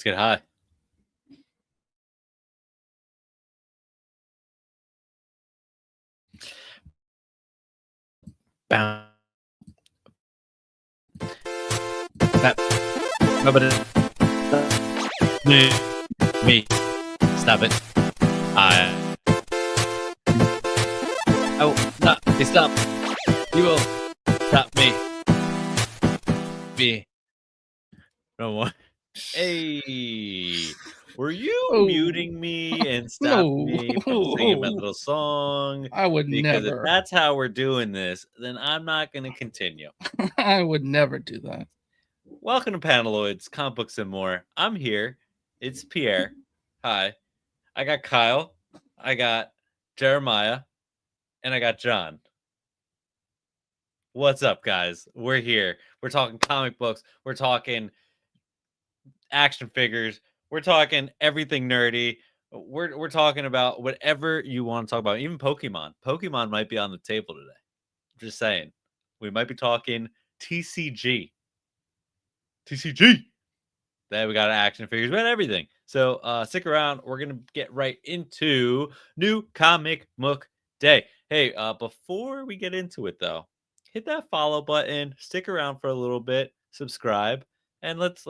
Let's get high. Bow. Nobody. Me. Stop it. Oh, no. Stop. You will stop me. Me. No more. Hey. Were you muting me and stopping me from singing my little song? I would because never. If that's how we're doing this, then I'm not going to continue. I would never do that. Welcome to Paneloids, Comic Books and More. I'm here. It's Pierre. Hi. I got Kyle. I got Jeremiah. And I got John. What's up, guys? We're here. We're talking comic books. We're talking action figures. We're talking everything nerdy. We're talking about whatever you want to talk about. Even Pokemon. Pokemon might be on the table today. Just saying. We might be talking TCG. Then we got action figures. We got everything. So stick around. We're going to get right into New Comic Book Day. Hey, before we get into it, though, hit that follow button. Stick around for a little bit. Subscribe. And let's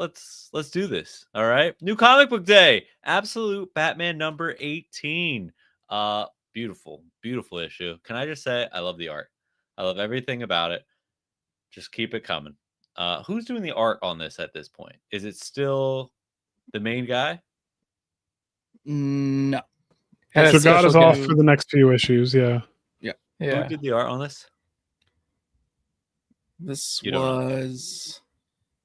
do this. All right. New Comic Book Day. Absolute Batman number 18. Beautiful issue. Can I just say I love the art. I love everything about it. Just keep it coming. Who's doing the art on this at this point? Is it still the main guy? No. So God is off for the next few issues. Yeah. Who did the art on this? This was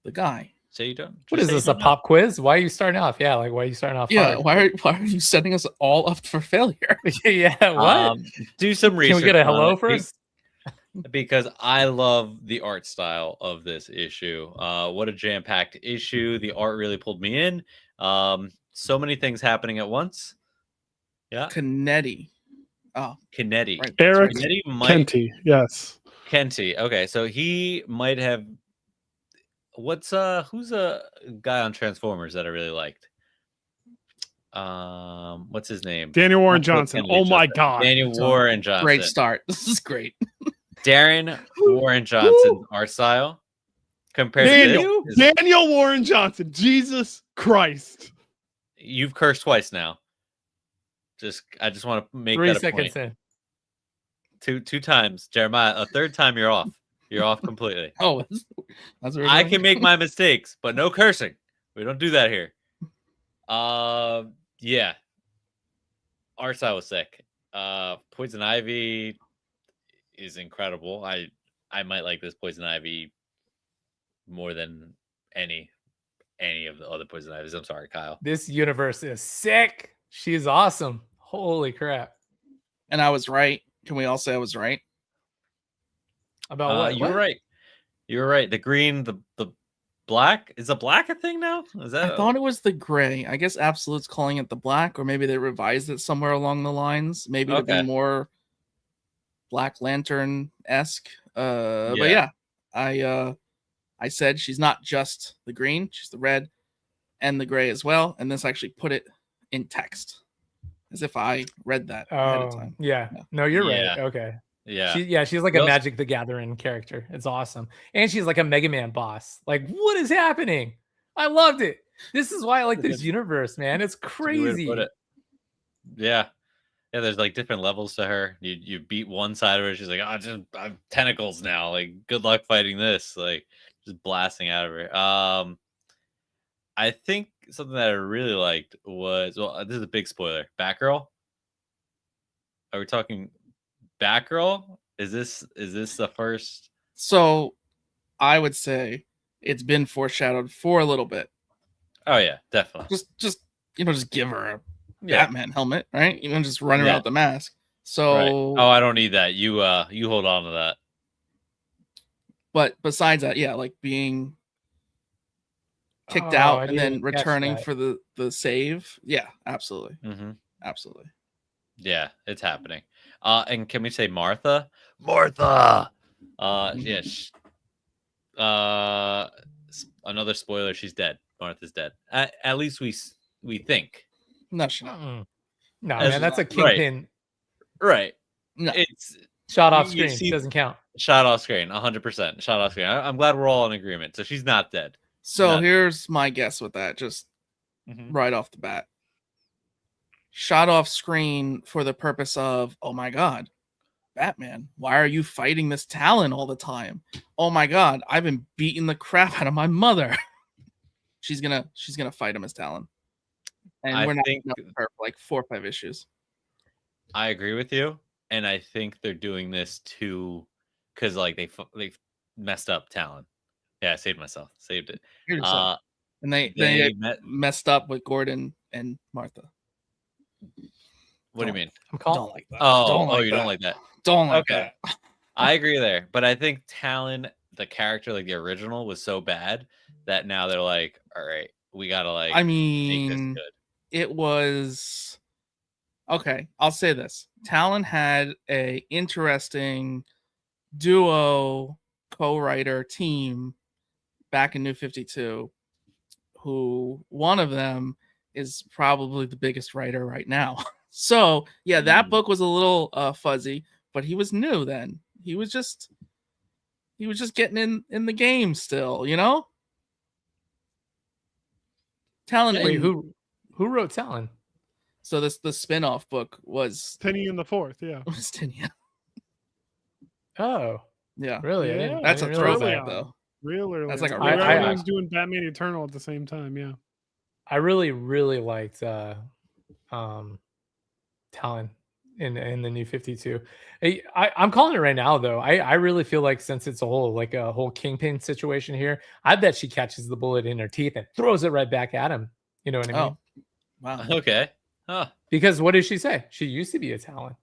the guy. Say you don't. What is this, a pop quiz? Why are you starting off? Yeah, like why are you starting off? Yeah, hard? why are you setting us all up for failure? Yeah, what? Do some research. Can we get a hello first? Because I love the art style of this issue. What a jam-packed issue. The art really pulled me in. So many things happening at once. Yeah. Canetti. Oh. Canetti. Right. Eric Kenty. Yes. Kenty. Okay, so he might have... who's a guy on Transformers that I really liked? What's his name? Daniel Warren Johnson. Oh my God. Daniel Warren Johnson. Great start. This is great. Darren Warren Johnson art style compared to Daniel Warren Johnson. Jesus Christ. You've cursed twice now. I just want to make 3 that a seconds point. in. Two times, Jeremiah. A third time, you're off. You're off completely. Oh, that's I can make my mistakes, but no cursing. We don't do that here. Yeah. Art style was sick. Poison Ivy is incredible. I might like this Poison Ivy more than any of the other Poison Ivies. I'm sorry, Kyle. This universe is sick. She's awesome. Holy crap. And I was right. Can we all say I was right? About what? You were right. You were right. The green, the black. Is the black a thing now? Is that? I thought it was the gray. I guess Absolute's calling it the black, or maybe they revised it somewhere along the lines. Maybe to be more Black Lantern-esque. But yeah, I said she's not just the green, she's the red and the gray as well. And this actually put it in text as if I read that ahead of time. Yeah. No, you're right. Okay. Yeah. She's like a Magic the Gathering character. It's awesome. And she's like a Mega Man boss. Like, what is happening? I loved it. This is why I like this universe, man. It's crazy. Yeah. Yeah, there's like different levels to her. You beat one side of her, she's like, I have tentacles now. Like, good luck fighting this. Like, just blasting out of her. I think something that I really liked was, well, this is a big spoiler. Batgirl. Are we talking Batgirl? Is this the first? So I would say it's been foreshadowed for a little bit. Oh yeah, definitely. Just give her a Batman helmet, right? You don't just run her out the mask. So Oh, I don't need that. You hold on to that. But besides that, yeah, like being kicked out and then returning for the save. Yeah, absolutely. Mm-hmm. Absolutely. Yeah, it's happening. And can we say Martha? Martha. Yes. Another spoiler. She's dead. Martha's dead. At least we think. No, she's not. No, As- man, that's a right. kingpin Right. No. It's shot off you screen. see- Doesn't count. shot off screen, 100% shot off screen. I'm glad we're all in agreement. So she's not dead. So Not- here's my guess with that, just Mhm. right off the bat. Shot off screen for the purpose of, oh my god, Batman, why are you fighting this Talon all the time? Oh my god, I've been beating the crap out of my mother. she's gonna fight him as Talon. And I we're not think- enough for like 4 or 5 issues. I agree with you, and I think they're doing this too because like they messed up Talon. Yeah, I saved myself. Saved it. Here's yourself. And they met. messed up with Gordon and Martha. What do you mean? I'm calling. Don't like that. Oh, Don't like you that. don't like that. Don't like Okay. that. I agree there, but I think Talon, the character, like the original, was so bad that now they're like, all right, we gotta like I make this mean, good. it was okay. I'll say this: Talon had a interesting duo co-writer team back in New 52. Who one of them is probably the biggest writer right now. So yeah, that book was a little fuzzy, but he was new then. He was just getting in the game still, you know. Talon. Wait, who wrote Talon? So the spin-off book was Penny in the Fourth, yeah. was Tinia. Oh, Yeah, really? I Yeah, didn't- I that's a didn't realize throwback that. though. Real early. That's like a on. real Everyone throwback. was doing Batman Eternal at the same time, yeah. I really liked Talon in the New 52. I'm calling it right now though. I really feel like since it's a whole Kingpin situation here, I bet she catches the bullet in her teeth and throws it right back at him. You know what I mean? Oh, wow. Okay. Huh. Because what did she say? She used to be a Talon.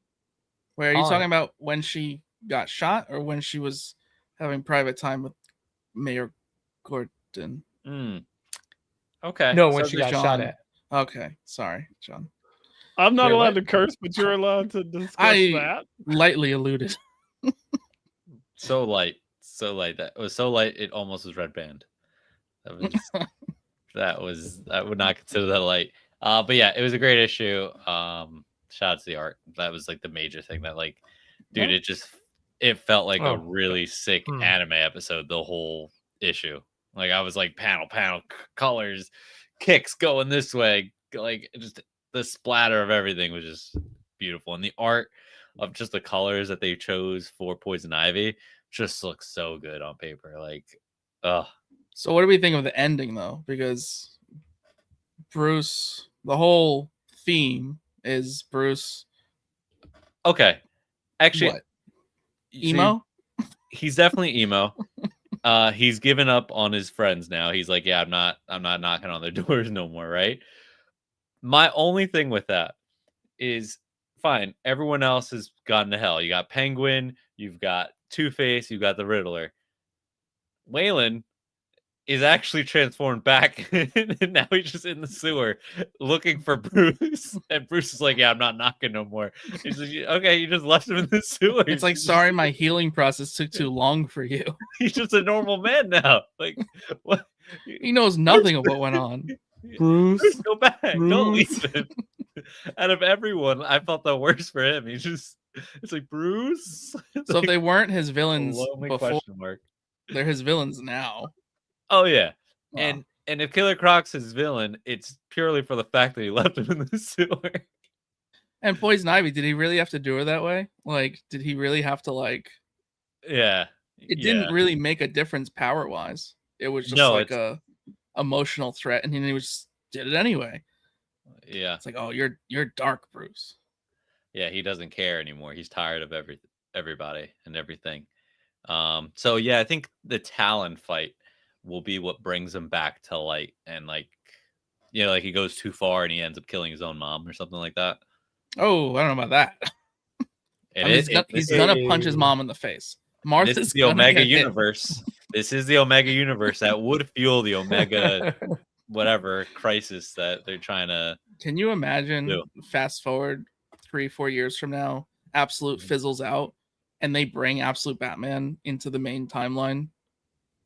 Wait, are you on. talking about when she got shot or when she was having private time with Mayor Gordon? Okay. No, when So she the got shot John- at. Okay, sorry, John. I'm not Wait, allowed what? to curse, but you're allowed to discuss I- that. Lightly alluded. So light that it was so light it almost was red band. I would not consider that light. But yeah, it was a great issue. Shout out to the art. That was like the major thing that like, dude, it felt like a Oh, really sick anime episode the whole issue. Like I was like panel colors, kicks going this way, like just the splatter of everything was just beautiful, and the art of just the colors that they chose for Poison Ivy just looks so good on paper. Like, So what do we think of the ending though? Because Bruce, the whole theme is Bruce. okay, actually, What? see, Emo? he's definitely emo. He's given up on his friends now. He's like, yeah, I'm not knocking on their doors no more, right? My only thing with that is fine. Everyone else has gone to hell. You got Penguin, you've got Two-Face, you've got the Riddler. Waylon is actually transformed back, and now he's just in the sewer looking for Bruce. And Bruce is like, yeah, I'm not knocking no more. He's like, okay, you just left him in the sewer. It's like, sorry, my healing process took too long for you. He's just a normal man now. Like, what? He knows nothing of what went on. Bruce, go back. Don't Bruce. leave him. Out of everyone, I felt the worst for him. It's like Bruce. It's So if like they weren't his a villains lonely before, question mark. they're his villains now. Oh yeah, Wow. and if Killer Croc's his villain, it's purely for the fact that he left him in the sewer. And Poison Ivy, did he really have to do her that way? Like, did he really have to like? Yeah, It didn't really make a difference power wise. It was just No, like a emotional threat, and he just did it anyway. Yeah, It's like, oh, you're dark, Bruce. yeah. He doesn't care anymore. He's tired of everybody and everything. So yeah, I think the Talon fight will be what brings him back to light, and like, you know, like he goes too far and he ends up killing his own mom or something like that. Oh, I don't know about that. It I mean, is- he's it- gonna punch his mom in the face. Martha's This is the gonna Omega get hit. universe. This is the Omega universe that would fuel the Omega whatever crisis that they're trying to. Can you imagine? do. Fast forward 3-4 years from now, Absolute fizzles out, and they bring Absolute Batman into the main timeline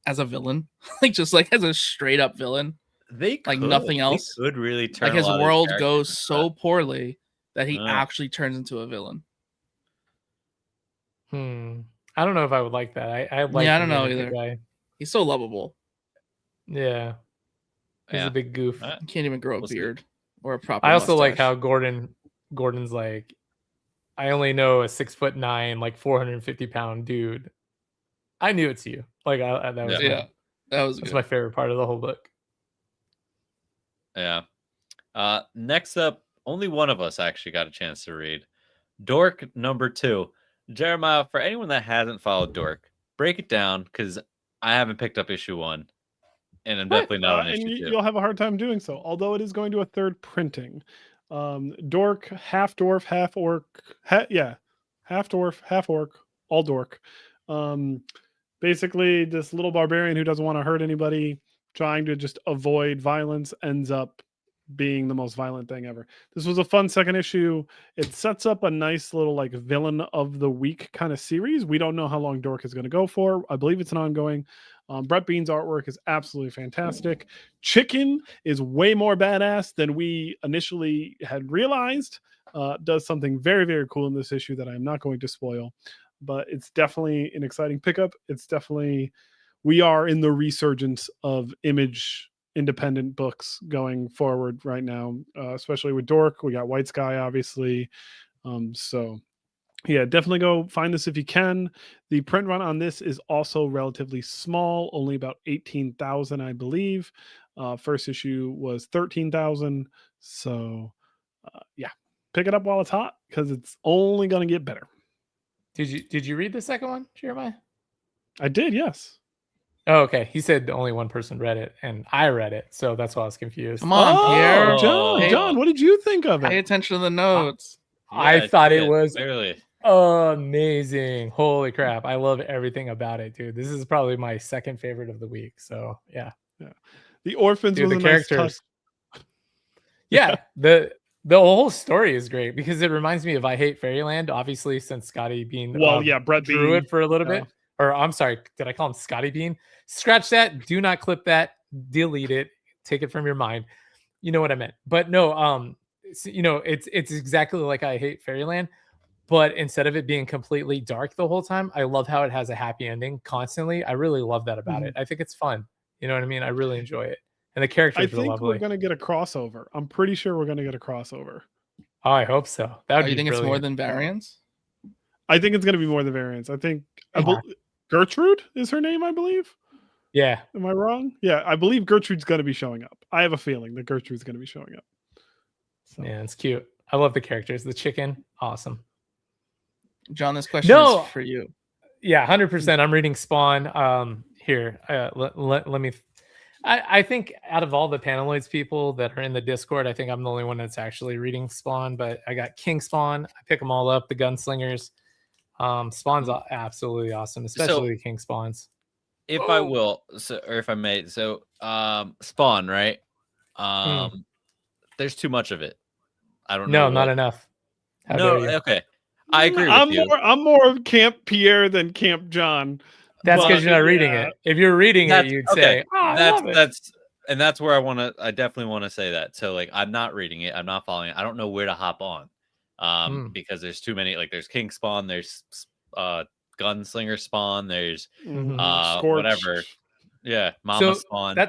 as a villain, like just like as a straight up villain. They like could. nothing else. They could really turn Like his a lot of world characters goes into so that. poorly that he actually turns into a villain. I don't know if I would like that. I like I the don't know main either. guy. He's so lovable. Yeah. He's Yeah. a big goof. He can't even grow a We'll see. beard or a proper I also like mustache. how Gordon's like, I only know a 6'9", like 450-pound dude. I knew it's you. Like that was that's my favorite part of the whole book. Yeah. Next up, only one of us actually got a chance to read. Dork number 2. Jeremiah, for anyone that hasn't followed Dork, break it down because I haven't picked up issue 1. And I'm definitely not on issue 2. You'll have a hard time doing so, although it is going to a third printing. Dork, half dwarf, half orc. Half dwarf, half orc, all dork. Basically, this little barbarian who doesn't want to hurt anybody, trying to just avoid violence, ends up being the most violent thing ever. This was a fun second issue. It sets up a nice little like villain of the week kind of series. We don't know how long Dork is going to go for. I believe it's an ongoing. Brett Bean's artwork is absolutely fantastic. Chicken is way more badass than we initially had realized. Does something very, very cool in this issue that I'm not going to spoil, but it's definitely an exciting pickup. It's definitely, we are in the resurgence of Image independent books going forward right now, especially with Dork. We got White Sky, obviously. So yeah, definitely go find this if you can. The print run on this is also relatively small, only about 18,000, I believe. First issue was 13,000. So yeah, pick it up while it's hot because it's only going to get better. Did you read the second one, Jeremiah? I did, yes. Oh, okay. He said only one person read it, and I read it, so that's why I was confused. Come on, Pierre. John, what did you think of it? Pay attention to the notes. I thought it was clearly amazing. Holy crap. I love everything about it, dude. This is probably my second favorite of the week. So yeah. The orphans Dude, was the a nice characters. touch. Yeah, the whole story is great because it reminds me of I Hate Fairyland, obviously, since Scotty Bean Brett drew Bean. it for a little bit. Or I'm sorry, did I call him Scotty Bean? Scratch that. Do not clip that. Delete it. Take it from your mind. You know what I meant. But no, it's exactly like I Hate Fairyland, but instead of it being completely dark the whole time, I love how it has a happy ending constantly. I really love that about it. I think it's fun. You know what I mean? I really enjoy it. And the characters are lovely. I think we're going to get a crossover. I'm pretty sure we're going to get a crossover. Oh, I hope so. That would be you think brilliant. It's more than variants? I think it's going to be more than variants. I think Gertrude is her name, I believe. Yeah. Am I wrong? Yeah, I believe Gertrude's going to be showing up. I have a feeling that Gertrude's going to be showing up. So. Yeah, it's cute. I love the characters. The chicken, awesome. John, this question is for you. Yeah, 100%. I'm reading Spawn. Here, let me. I think out of all the Paneloids people that are in the Discord, I think I'm the only one that's actually reading Spawn. But I got King Spawn. I pick them all up. The Gunslingers. Spawn's absolutely awesome, especially the King Spawns. If I will, or if I may, Spawn, right? There's too much of it. I don't know. No, not enough. Okay. I agree with you. I'm more of Camp Pierre than Camp John. That's because you're not reading it. If you're reading it, you'd say, that's where I definitely want to say that. So like, I'm not reading it. I'm not following it. I don't know where to hop on. Because there's too many, like there's King Spawn, there's Gunslinger Spawn, there's whatever. Yeah. Mama Spawn.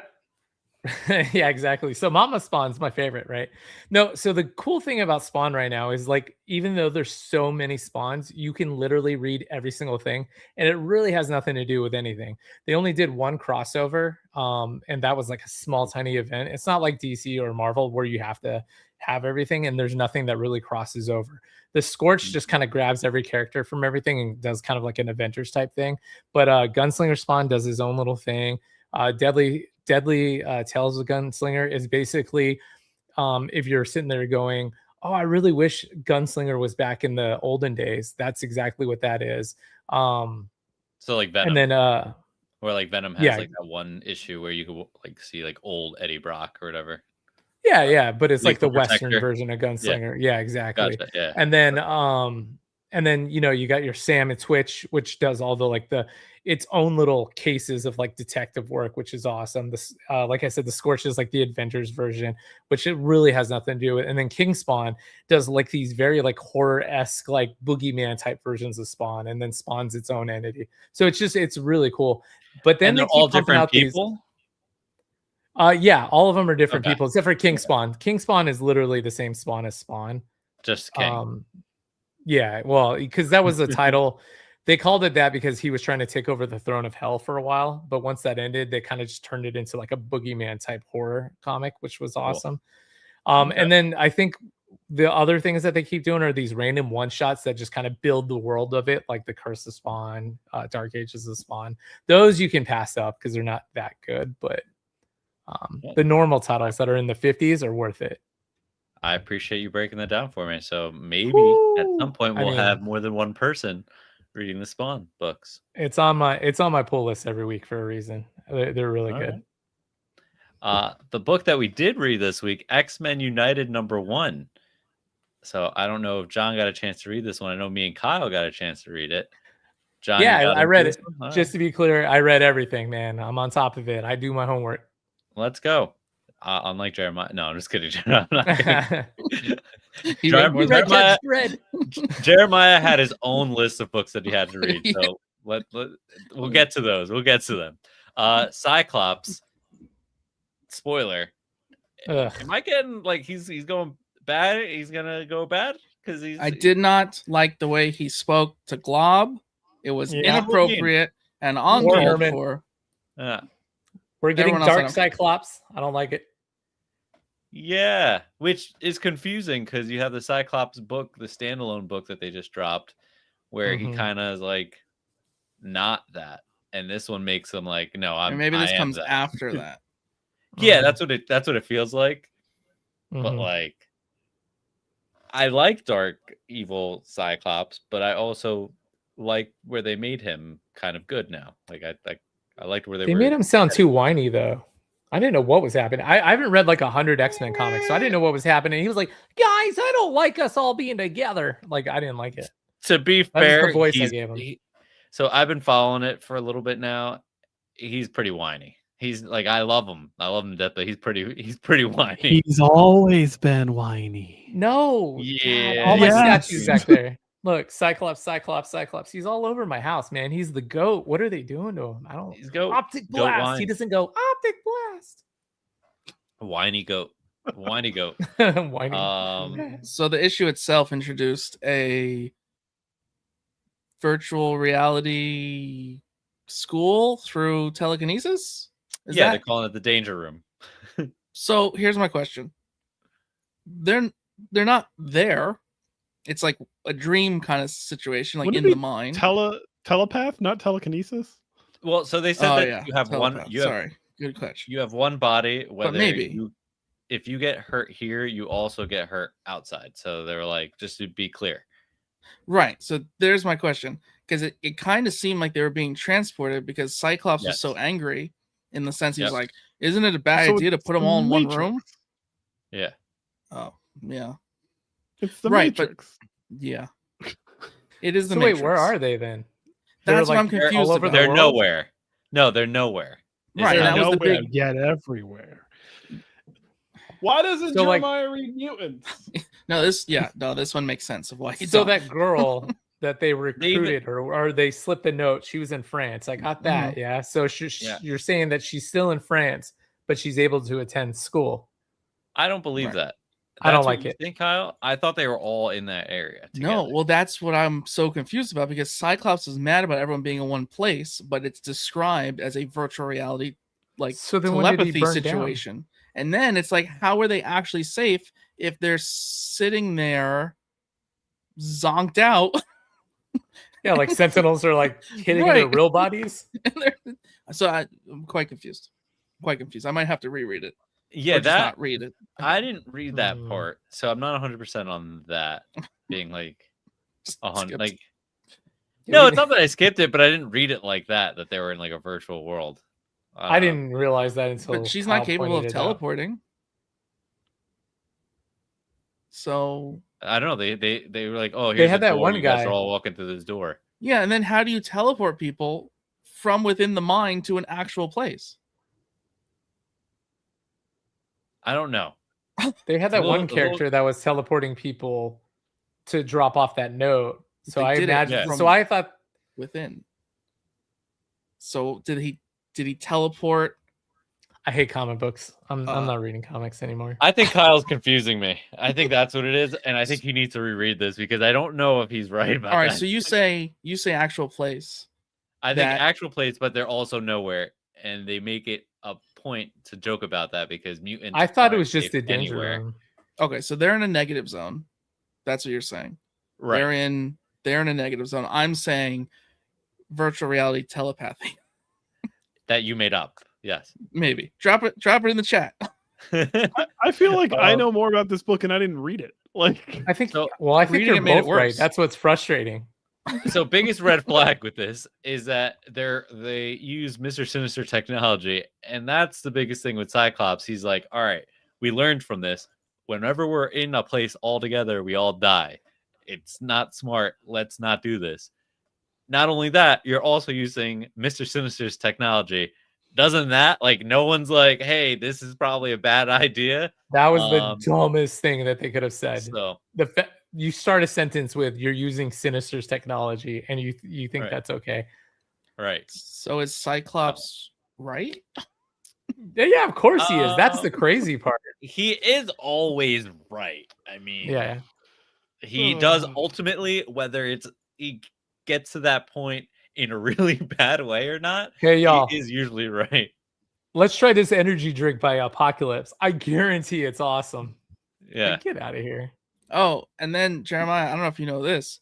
Yeah, exactly. So Mama Spawn's my favorite, right? No, so the cool thing about Spawn right now is like, even though there's so many spawns, you can literally read every single thing, and it really has nothing to do with anything. They only did one crossover, and that was like a small, tiny event. It's not like DC or Marvel where you have to have everything, and there's nothing that really crosses over. The Scorch just kind of grabs every character from everything and does kind of like an Avengers type thing. But Gunslinger Spawn does his own little thing. Deadly Tales of Gunslinger is basically if you're sitting there going, oh, I really wish Gunslinger was back in the olden days. That's exactly what that is. So like Venom. And then where like Venom has like that one issue where you could like see like old Eddie Brock or whatever. Yeah, but it's like the Protector. Western version of Gunslinger. Yeah, exactly. Gotcha, yeah. And then and then you got your Sam and Twitch, which does all the its own little cases of like detective work, which is awesome. This like I said, the Scorch is like the Avengers version, which it really has nothing to do with. And then King Spawn does like these very like horror-esque like boogeyman type versions of Spawn, and then Spawn's its own entity. So it's really cool. But then and they they're keep all pumping different out people. Yeah, all of them are different Okay. people except for King Spawn. King Spawn is literally the same Spawn as Spawn. Just King. Yeah, well, because that was the title. They called it that because he was trying to take over the throne of hell for a while. But once that ended, they kind of just turned it into like a boogeyman type horror comic, which was awesome. Cool. And then I think the other things that they keep doing are these random one shots that just kind of build the world of it, like the Curse of Spawn, Dark Ages of Spawn. Those you can pass up because they're not that good, but the normal titles that are in the 50s are worth it. I appreciate you breaking that down for me. So maybe at some point we'll have more than one person reading the Spawn books. It's on my pull list every week for a reason. They're really good. Right. The book that we did read this week, X-Men United #1. So I don't know if John got a chance to read this one. I know me and Kyle got a chance to read it. John, yeah, I read it. Just to be clear, I read everything, man. I'm on top of it. I do my homework. Let's go. Unlike Jeremiah. No, I'm just kidding. Jeremiah had his own list of books that he had to read. So we'll get to those. We'll get to them. Cyclops. Spoiler. Am I getting like he's going bad? He's gonna go bad because I did not like the way he spoke to Glob. It was inappropriate and uncalled for. We're getting Dark Cyclops. I don't like it. Yeah, which is confusing because you have the Cyclops book, the standalone book that they just dropped, where he kind of is like not that, and this one makes him like, no, I'm. Maybe this comes after that. Yeah, that's what it feels like. But like, I like Dark Evil Cyclops, but I also like where they made him kind of good now. Like I liked where they made him sound too whiny though. I didn't know what was happening. I haven't read like 100 X-Men comics, so I didn't know what was happening. He was like, "Guys, I don't like us all being together." Like I didn't like it. To be fair, the voice I gave him. So I've been following it for a little bit now. He's pretty whiny. He's like, I love him to death, but he's pretty whiny. He's always been whiny. No, yeah, God, all my statues back there. Look, Cyclops. He's all over my house, man. He's the goat. What are they doing to him? I don't. He's goat. Optic blast. He doesn't go optic blast. Whiny goat. Whiny goat. Whiny. So the issue itself introduced a virtual reality school through telekinesis. They're calling it the Danger Room. So here's my question. They're not there. It's like a dream kind of situation, like in the mind. Telepath, not telekinesis. Well, so they said that you have telepath. Sorry, good question. You have one body. Whether but maybe if you get hurt here, you also get hurt outside. So they were like, just to be clear. Right. So there's my question, because it kind of seemed like they were being transported because Cyclops was so angry in the sense he was like, "Isn't it a bad idea to put them all in one room?" Yeah. Oh, yeah. It's the Matrix. But yeah, it is the so Matrix. Wait, where are they then? That's what I'm confused about. They're nowhere. No, they're nowhere. Right, that was the big yet everywhere. Why doesn't Jeremiah read mutants? This one makes sense of why. That girl that they recruited or they slipped a note. She was in France. I got that. Mm-hmm. Yeah. So you're saying that she's still in France, but she's able to attend school. I don't believe that. I don't like it. Think, Kyle? I thought they were all in that area together. No, well, that's what I'm so confused about because Cyclops is mad about everyone being in one place, but it's described as a virtual reality, like telepathy situation. And then it's like, how are they actually safe if they're sitting there zonked out? Yeah, like Sentinels are like hitting their real bodies. So I'm quite confused. I might have to reread it. Yeah, not read it. I didn't read that part, so I'm not 100% on that being like 100. Like, no, it's not that I skipped it, but I didn't read it like that they were in like a virtual world. I didn't realize that until. But she's not capable of teleporting. So I don't know. They were like, oh, They here's had a that door. one You guys guy. are all walking through this door. yeah, and then how do you teleport people from within the mine to an actual place? I don't know. They had a that little- one a little- character that was teleporting people to drop off that note. So They I did it imagine. Yeah. So I thought Within. So did he teleport? I hate comic books. I'm Uh, not reading comics anymore. I think Kyle's confusing me. I think that's what it is, and I think he needs to reread this because I don't know if he's right about All right, that. so you say actual place. I think that- actual place, but they're also nowhere, and they make it a point to joke about that because mutants. I thought it aren't was just safe a danger anywhere. zone. Okay, so they're in a negative zone. That's what you're saying. Right. They're in a negative zone. I'm saying virtual reality telepathy. That you made up. Yes. Maybe. Drop it in the chat. I feel like I know more about this book and I didn't read it. Like, I think. So, Well, I think reading you're it made it both right. worse. That's what's frustrating. So biggest red flag with this is that they use Mr. Sinister technology, and that's the biggest thing with Cyclops. He's like, all right, we learned from this. Whenever we're in a place all together, we all die. It's not smart. Let's not do this. Not only that, you're also using Mr. Sinister's technology. Doesn't that, like, no one's like, hey, this is probably a bad idea? That was the dumbest thing that they could have said. So You start a sentence with "You're using Sinister's technology," and you think Right. that's okay. right. So is Cyclops right? Yeah, of course he is. That's the crazy part. He is always right. I mean, Yeah. he does ultimately, whether he gets to that point in a really bad way or not, Hey, y'all. he is usually right. Let's try this energy drink by Apocalypse. I guarantee it's awesome. Yeah. Like, get out of here. Oh, and then Jeremiah, I don't know if you know this.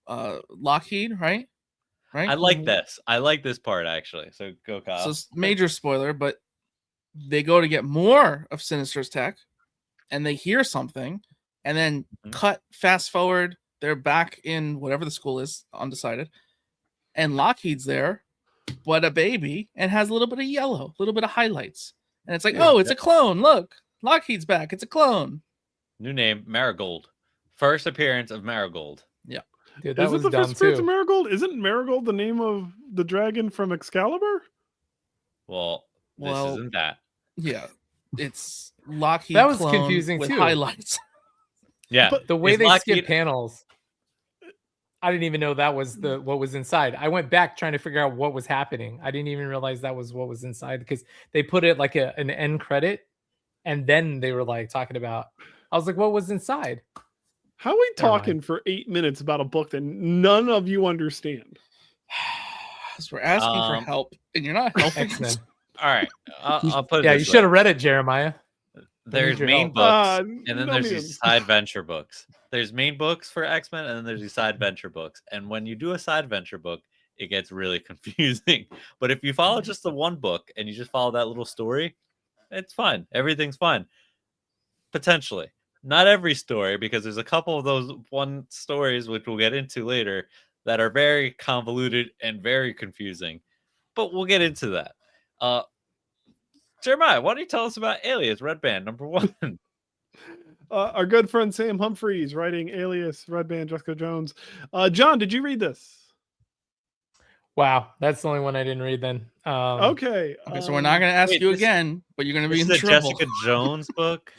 Lockheed, right? I like this. I like this part actually. So go, Kyle. So it's major spoiler, but they go to get more of Sinister's tech and they hear something and then cut fast forward. They're back in whatever the school is, undecided. And Lockheed's there, but a baby, and has a little bit of yellow, a little bit of highlights. And it's like, oh, it's a clone. Look, Lockheed's back. It's a clone. New name, Marigold. First appearance of Marigold. Yeah. Dude, that is was it the dumb first appearance of too. Marigold? Isn't Marigold the name of the dragon from Excalibur? Well, this Well, isn't that. Yeah. It's Lockheed That was clone confusing with too. highlights. Yeah. But The way Is they Lockheed- skip panels, I didn't even know that was what was inside. I went back trying to figure out what was happening. I didn't even realize that was what was inside because they put it like an end credit, and then they were like talking about. I was like, what was inside? How are we Never mind. talking for 8 minutes about a book that none of you understand? So we're asking for help, and you're not helping. X-Men. All right. I'll put it Yeah, this you way. should have read it, Jeremiah. There's your main help. books, and then no there's need. these side venture books. There's main books for X-Men, and then there's these side venture books. And when you do a side venture book, it gets really confusing. But if you follow just the one book and you just follow that little story, it's fine. Everything's fine. Potentially. Not every story, because there's a couple of those one stories, which we'll get into later, that are very convoluted and very confusing. But we'll get into that. Jeremiah, why don't you tell us about Alias Red Band #1? Our good friend Sam Humphreys writing Alias, Red Band, Jessica Jones. John, did you read this? Wow, that's the only one I didn't read then. Okay. Okay, so we're not going to ask wait, you this- again, but you're going to be This in is a trouble. Jessica Jones book?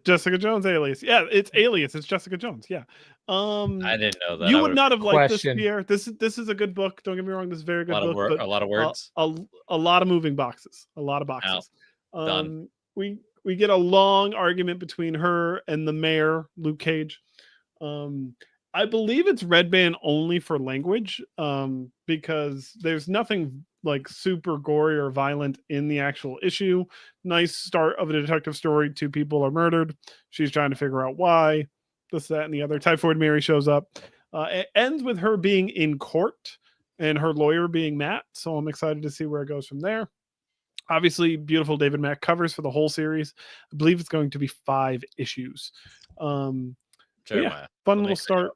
Jessica Jones Alias. Yeah, it's Alias. It's Jessica Jones. Yeah. I didn't know that. You I would would've- not have liked this, Question. Pierre. This is a good book. Don't get me wrong. This is a very good book. a But lot of words. a lot of moving boxes. A lot of boxes. Done. We get a long argument between her and the mayor, Luke Cage. I believe it's Red Band only for language, because there's nothing like super gory or violent in the actual issue. Nice start of a detective story. 2 people are murdered. She's trying to figure out why. This, that, and the other. Typhoid Mary shows up. It ends with her being in court and her lawyer being Matt. So I'm excited to see where it goes from there. Obviously, beautiful David Mack covers for the whole series. I believe it's going to be 5 issues. Jeremiah, Fun let me little start.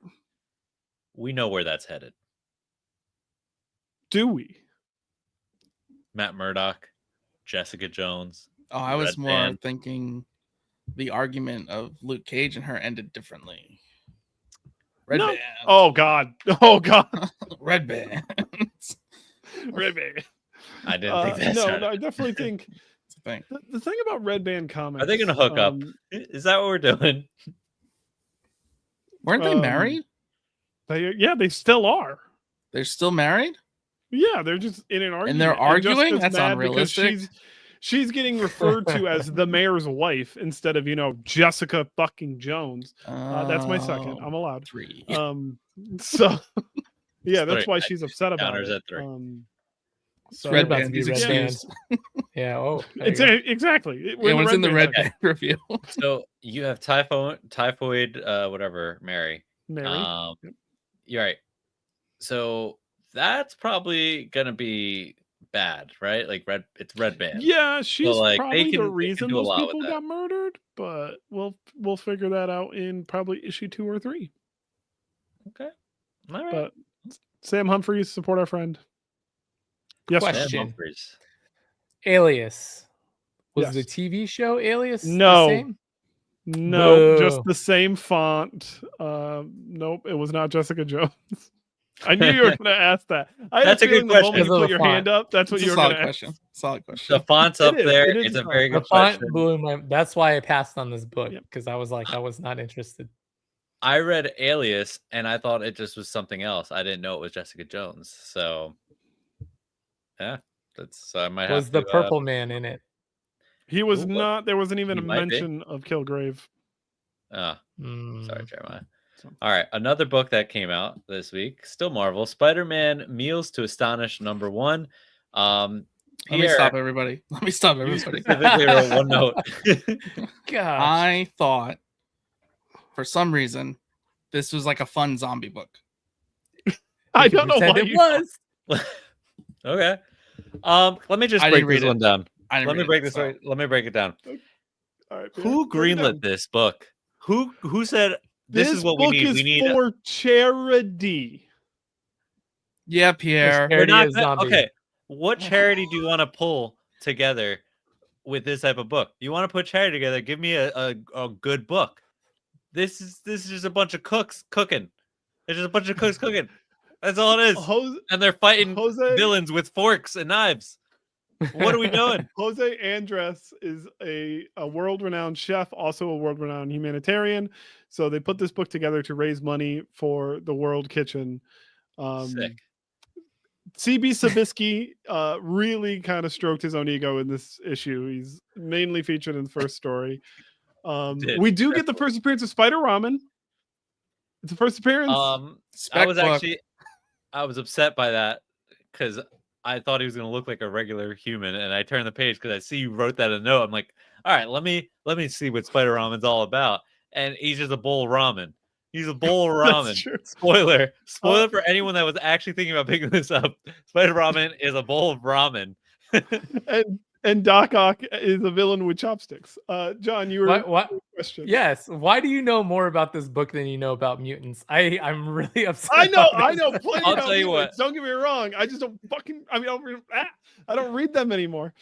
we know where that's headed. Do we? Matt Murdock, Jessica Jones. Oh, I was Red more Band. thinking the argument of Luke Cage and her ended differently. Red No. band. Oh God. Oh God. Red band. Red band. I didn't think that's no, I definitely think It's a thing. the thing about Red Band comics. Are they gonna hook up? Is that what we're doing? Weren't they married? They still are. They're still married? Yeah, they're just in an argument. And they're arguing? Jessica's That's mad unrealistic. because she's getting referred to as the mayor's wife instead of, Jessica fucking Jones. That's my second. I'm allowed. 3. So yeah, that's Three. why she's upset about Counters it. at 3. It's So Red about to Band. be He's Red Band. excused. Yeah. Oh, there you go. Exactly. It was in the Red Band review. So you have typhoid, whatever, Mary. Mary. You're right. So that's probably gonna be bad, right? Like it's Red Band. Yeah, she's they probably can the reason do a those lot with people that. got murdered, but we'll figure that out in probably issue 2 or 3. Okay. All right. But Sam Humphries, support our friend. Yes, Question. Sam Humphries. Alias. Was Yes. the TV show Alias No. the same? No, just Boo. the same font. Nope, it was not Jessica Jones. I knew you were going to ask that. I had That's a good feeling the moment question. you put Because of your the hand up, that's what It's you a were going solid to ask. question. Solid The question. font's up is. there. It is It's a a very The good font question. blew my. That's why I passed on this book Yep. because I was like, I was not interested. I read Alias and I thought it just was something else. I didn't know it was Jessica Jones. So yeah, that's I might Was have the to, purple man in it? He was Ooh, not, there wasn't even he a might be. mention of Kilgrave. Sorry, Mm. Jeremiah. So- All right, another book that came out this week, still Marvel, Spider-Man Meals to Astonish #1. Let me Pierre, stop everybody. Let me stop you everybody. specifically wrote one note. Gosh. I thought, for some reason, this was like a fun zombie book. I You can don't know pretend why it you was. Okay. Let me just I break didn't read this it. one down. I didn't Let me read break it, this. so- Let me break it down. All right, Who break it down. greenlit this book? Who said this is what we book need? is We need. for charity. Yeah, Pierre. We're Charity not is gonna- zombie. okay. What charity do you want to pull together with this type of book? You want to put charity together? Give me a good book. This is just a bunch of cooks cooking. There's just a bunch of cooks cooking. That's all it is. And they're fighting Jose- villains with forks and knives. What are we doing? Jose Andres is a world-renowned chef, also a world-renowned humanitarian. So they put this book together to raise money for the World Kitchen. Sick. CB Sabisky really kind of stroked his own ego in this issue. He's mainly featured in the first story. We do get the first appearance of Spider Ramen. It's the first appearance. Spec book. I was upset by that because I thought he was going to look like a regular human, and I turned the page because I see you wrote that in a note. I'm like, all right, let me see what Spider Ramen's all about, and he's just a bowl of ramen. He's a bowl of ramen. That's true. Spoiler for anyone that was actually thinking about picking this up. Spider Ramen is a bowl of ramen. and Doc Ock is a villain with chopsticks. John, you were What? question. Yes. Why do you know more about this book than you know about mutants? I'm really upset. I know about this. plenty I'll about tell you mutants. what. Don't get me wrong. I just don't fucking. I don't read them anymore.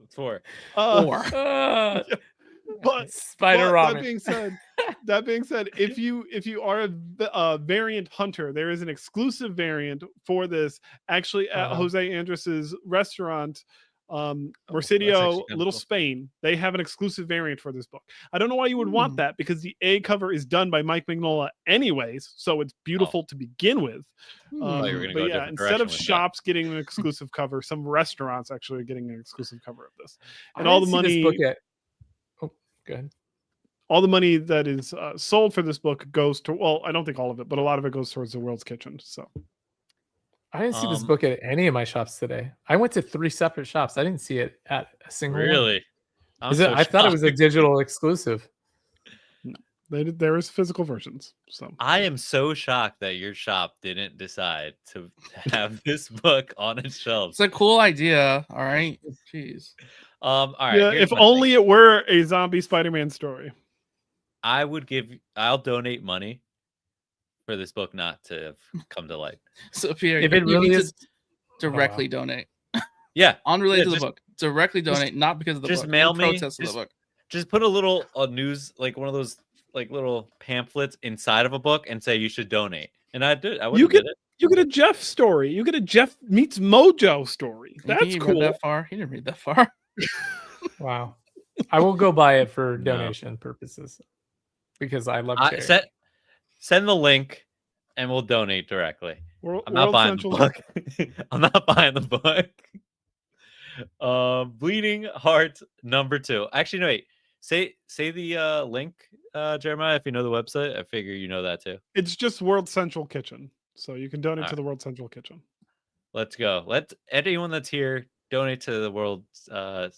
It's for But Spider Ramen. That being said, if you are a variant hunter, there is an exclusive variant for this actually at Jose Andres's restaurant, Mercedio, Little Spain. They have an exclusive variant for this book. I don't know why you would want that because the A cover is done by Mike Mignola anyways, so it's beautiful to begin with. thought you were gonna go a But yeah, different instead of direction with that. shops getting an exclusive cover, some restaurants actually are getting an exclusive cover of this, and I all the didn't see money. this book yet. Oh, go ahead. All the money that is sold for this book goes to, well, I don't think all of it, but a lot of it goes towards the World's Kitchen. So I didn't see this book at any of my shops today. I went to 3 separate shops. I didn't see it at a single one. Really? I'm Is it? so I thought it was a shocked. digital exclusive. there is physical versions. So I am so shocked that your shop didn't decide to have this book on its shelves. It's a cool idea. All right. Jeez. All right. yeah, here's if my only thing. it were a zombie Spider-Man story. I'll donate money for this book not to have come to light. So Pierre, If it you really need is- to directly donate. Yeah. Unrelated to the just- book. Directly donate, not because of the just book. mail In me- protest of just- the book. just put a news, like one of those like little pamphlets inside of a book and say you should donate. And I would have did it. You get a Jeff story. You get a Jeff meets Mojo story. You think That's he cool. read that far? He didn't read that far. Wow. I will go buy it for No. donation purposes because I love charity. Send the link and we'll donate directly. I'm not World buying Central. the book. I'm not buying the book. Bleeding Heart #2. Actually, no, wait. Say the link, Jeremiah, if you know the website. I figure you know that too. It's just World Central Kitchen. So you can donate All to the World Central Kitchen. Let's go. Let anyone that's here donate to the world. What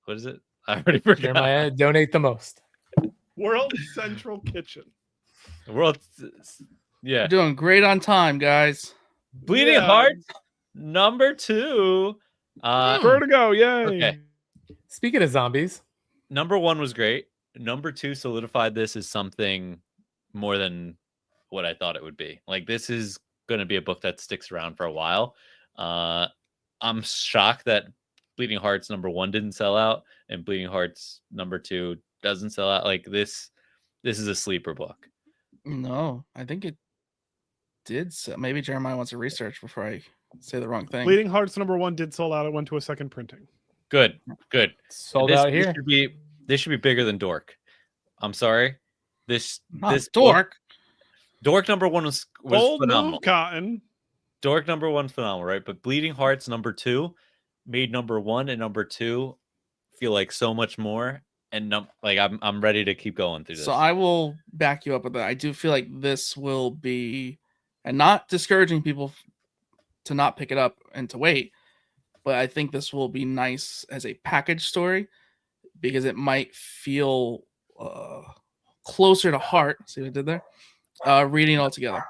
is it? I already forgot. Jeremiah, donate the most. World Central Kitchen. The world. Yeah. You're doing great on time, guys. Bleeding Heart #2. Vertigo, yay. Okay. Speaking of zombies, #1 was great. #2 solidified this as something more than what I thought it would be. Like, this is going to be a book that sticks around for a while. I'm shocked that Bleeding Hearts #1 didn't sell out and Bleeding Hearts #2 doesn't sell out. Like, this is a sleeper book. No, I think it did. Maybe Jeremiah wants to research before I say the wrong thing. Bleeding Hearts #1 did sold out. It went to a second printing. Good. sold out here. This should be bigger than Dork. I'm sorry. This Dork. Dork #1 was Gold phenomenal. Move Cotton. Dork #1 phenomenal, right? But Bleeding Hearts #2 made #1 and #2 feel like so much more. And I'm ready to keep going through this. So I will back you up with that. I do feel like this will be, and not discouraging people to not pick it up and to wait, but I think this will be nice as a package story because it might feel closer to heart. See what I did there? Reading it all together.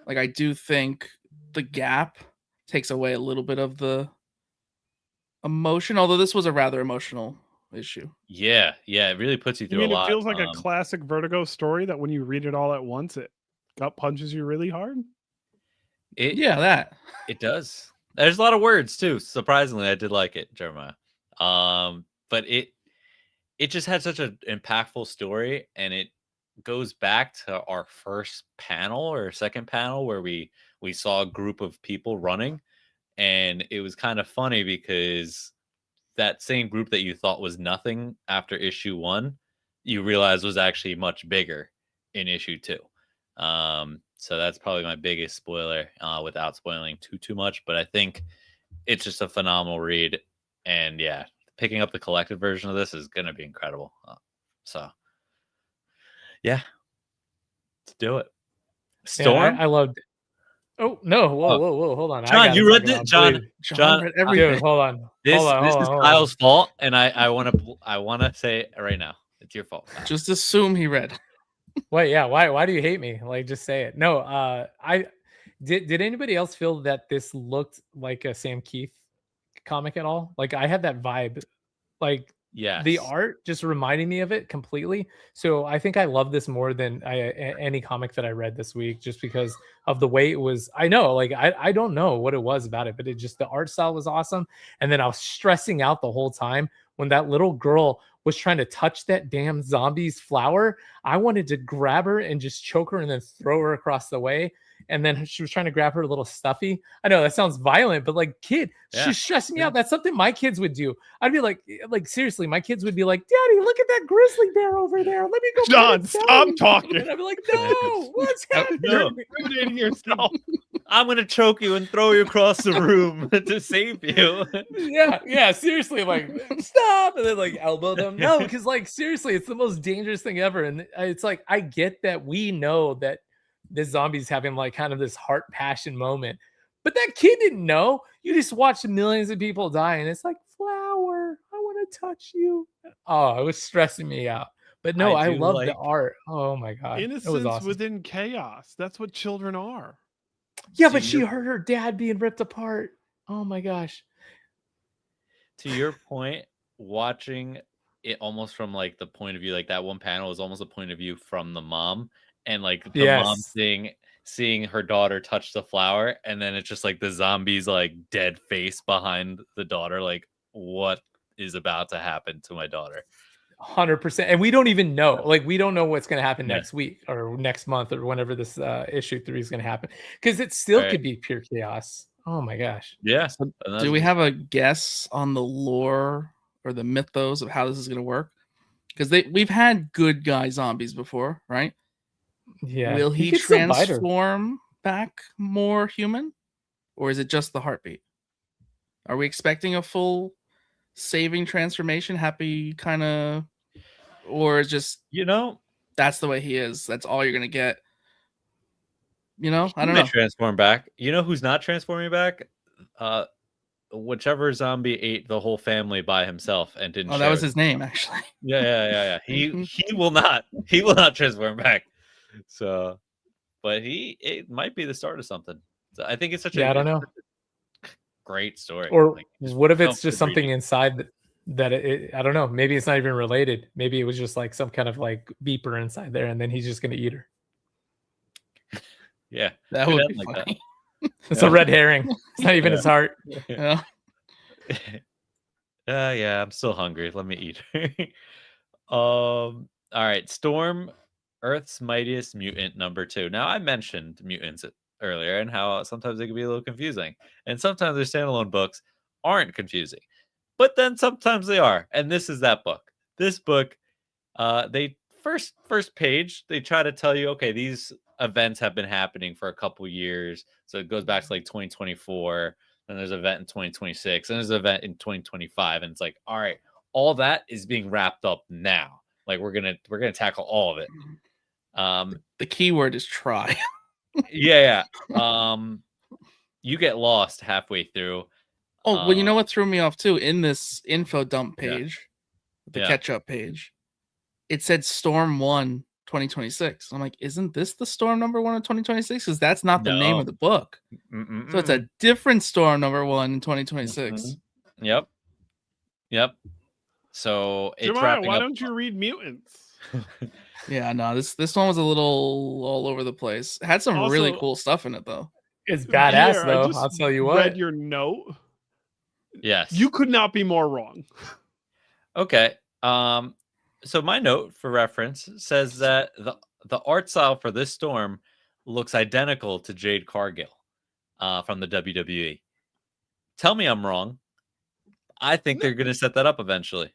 Like, I do think the gap takes away a little bit of the emotion, although this was a rather emotional issue. Yeah, it really puts you I through mean, a lot. it feels like a classic Vertigo story that when you read it all at once, it gut punches you really hard. That. It does. There's a lot of words too. Surprisingly, I did like it, Jeremiah. But it just had such an impactful story, and it goes back to our first panel or second panel where we saw a group of people running, and it was kind of funny because that same group that you thought was nothing after issue 1, you realize was actually much bigger in issue 2. So that's probably my biggest spoiler, without spoiling too much. But I think it's just a phenomenal read, and yeah, picking up the collected version of this is going to be incredible. So yeah, let's do it. Storm. I loved it. Oh no! Whoa! Hold on, John, you read it, John. Read everything. Dude, hold on. This hold on, is hold on. Kyle's fault, and I want to say it right now. It's your fault. Just assume he read. Wait, yeah. Why do you hate me? Like, just say it. No, I did anybody else feel that this looked like a Sam Keith comic at all? Like, I had that vibe. Like, yeah, the art just reminded me of it completely. So I think I love this more than any comic that I read this week, just because of the way it was. I know, like, I don't know what it was about it, but it just, the art style was awesome. And then I was stressing out the whole time when that little girl was trying to touch that damn zombie's flower. I wanted to grab her and just choke her and then throw her across the way. And then she was trying to grab her little stuffy. I know that sounds violent, but like, kid, she's stressing me out. That's something my kids would do. I'd be like seriously, my kids would be like, Daddy, look at that grizzly bear over there. Let me go. John, stop talking. And I'd be like, no, what's happening? No. Incriminating yourself. I'm gonna choke you and throw you across the room to save you. Yeah, seriously, like, stop, and then like elbow them. No, because like, seriously, it's the most dangerous thing ever. And it's like, I get that we know that this zombie's having like kind of this heart passion moment, but that kid didn't know. You just watched millions of people die, and it's like, flower, I want to touch you. Oh, it was stressing me out. But no, I love the art. Oh my god, Innocence it was awesome. within chaos. That's what children are. Yeah, but she heard her dad being ripped apart. Oh my gosh. To your point, watching it almost from like the point of view, like that one panel was almost a point of view from the mom, and like the mom seeing her daughter touch the flower, and then it's just like the zombie's like dead face behind the daughter, like, what is about to happen to my daughter? 100%. And we don't even know. Like, we don't know what's going to happen Yeah. next week or next month or whenever this issue 3 is going to happen, because it still could be pure chaos. Oh my gosh. Yeah. So do we have a guess on the lore or the mythos of how this is going to work? Because we've had good guy zombies before, right? Yeah. Will he transform back more human, or is it just the heartbeat? Are we expecting a full saving transformation, happy kind of, or just that's the way he is? That's all you're gonna get. I don't know. Transform back. You know who's not transforming back? Whichever zombie ate the whole family by himself and didn't. Oh, that was his name, actually. Yeah. He will not. He will not transform back. So, but it might be the start of something. So I think it's such I don't know. Great story. Or what if it's just something inside that I don't know. Maybe it's not even related. Maybe it was just like some kind of like beeper inside there, and then he's just gonna eat her. Yeah, that would be funny. It's a red herring. It's not even his heart. Yeah. Yeah, I'm still hungry. Let me eat her. All right, Storm, Earth's Mightiest Mutant #2. Now, I mentioned mutants earlier and how sometimes they can be a little confusing, and sometimes their standalone books aren't confusing, but then sometimes they are, and this is that book. This book, they first page, they try to tell you, okay, these events have been happening for a couple years, so it goes back to like 2024, and there's an event in 2026, and there's an event in 2025, and it's like, all right, all that is being wrapped up now. Like we're gonna tackle all of it. The key word is try. Yeah. You get lost halfway through. Oh, well, you know what threw me off too? In this info dump page, the catch-up page, it said Storm 1 2026. I'm like, isn't this the Storm #1 of 2026? Because that's not the name of the book. So it's a different Storm #1 in 2026. Yep. So it's Jeremiah, wrapping why up. don't you read Mutants? Yeah, no, this one was a little all over the place. It had some really cool stuff in it though. It's badass though. I'll tell you what. Read your note. Yes. You could not be more wrong. Okay. So my note for reference says that the art style for this Storm looks identical to Jade Cargill from the WWE. Tell me I'm wrong. I think they're going to set that up eventually.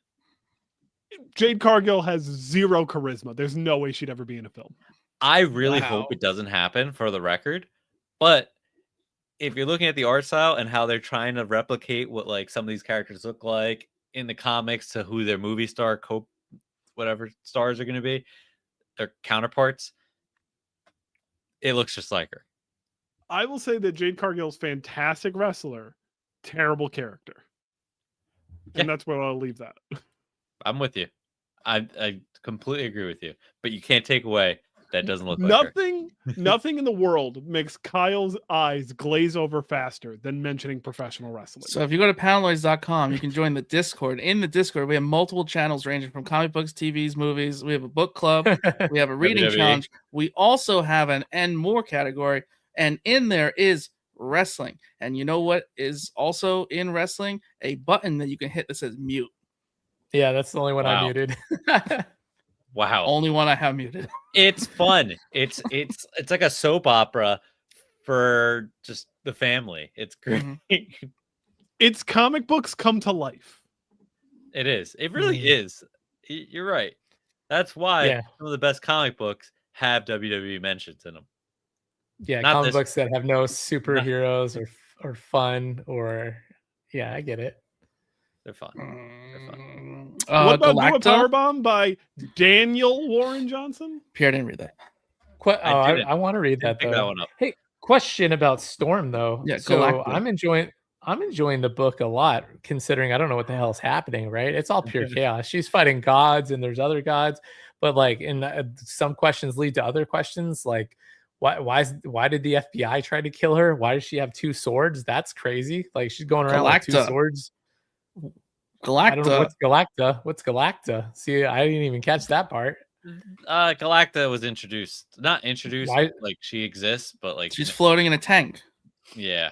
Jade Cargill has zero charisma. There's no way she'd ever be in a film. I really hope it doesn't happen, for the record. But if you're looking at the art style and how they're trying to replicate what like some of these characters look like in the comics to who their movie star whatever stars are going to be, their counterparts, it looks just like her. I will say that Jade Cargill's fantastic wrestler, terrible character. And that's where I'll leave that. I'm with you. I completely agree with you. But you can't take away that doesn't look like nothing. Nothing in the world makes Kyle's eyes glaze over faster than mentioning professional wrestling. So if you go to Paneloids.com, you can join the Discord. In the Discord, we have multiple channels ranging from comic books, TVs, movies. We have a book club. We have a reading challenge. We also have an and more category. And in there is wrestling. And you know what is also in wrestling? A button that you can hit that says mute. Yeah, that's the only one I muted. Wow. Only one I have muted. It's fun. It's like a soap opera for just the family. It's great. Mm-hmm. It's comic books come to life. It is. It really is. You're right. That's why some of the best comic books have WWE mentions in them. Yeah, comic books that have no superheroes or fun or I get it. They're fun. What about Do a Powerbomb by Daniel Warren Johnson? Pierre didn't read that. I want to read that though. That one up. Hey, question about Storm though. Yeah, so Galacta. I'm enjoying the book a lot, considering I don't know what the hell's happening. Right? It's all pure chaos. She's fighting gods, and there's other gods, but like, some questions lead to other questions. Like, why did the FBI try to kill her? Why does she have 2 swords? That's crazy. Like, she's going around with 2 swords. Galacta. I don't know what's Galacta. What's Galacta? See, I didn't even catch that part. Galacta was not introduced. Like, she exists, but like she's floating in a tank. Yeah.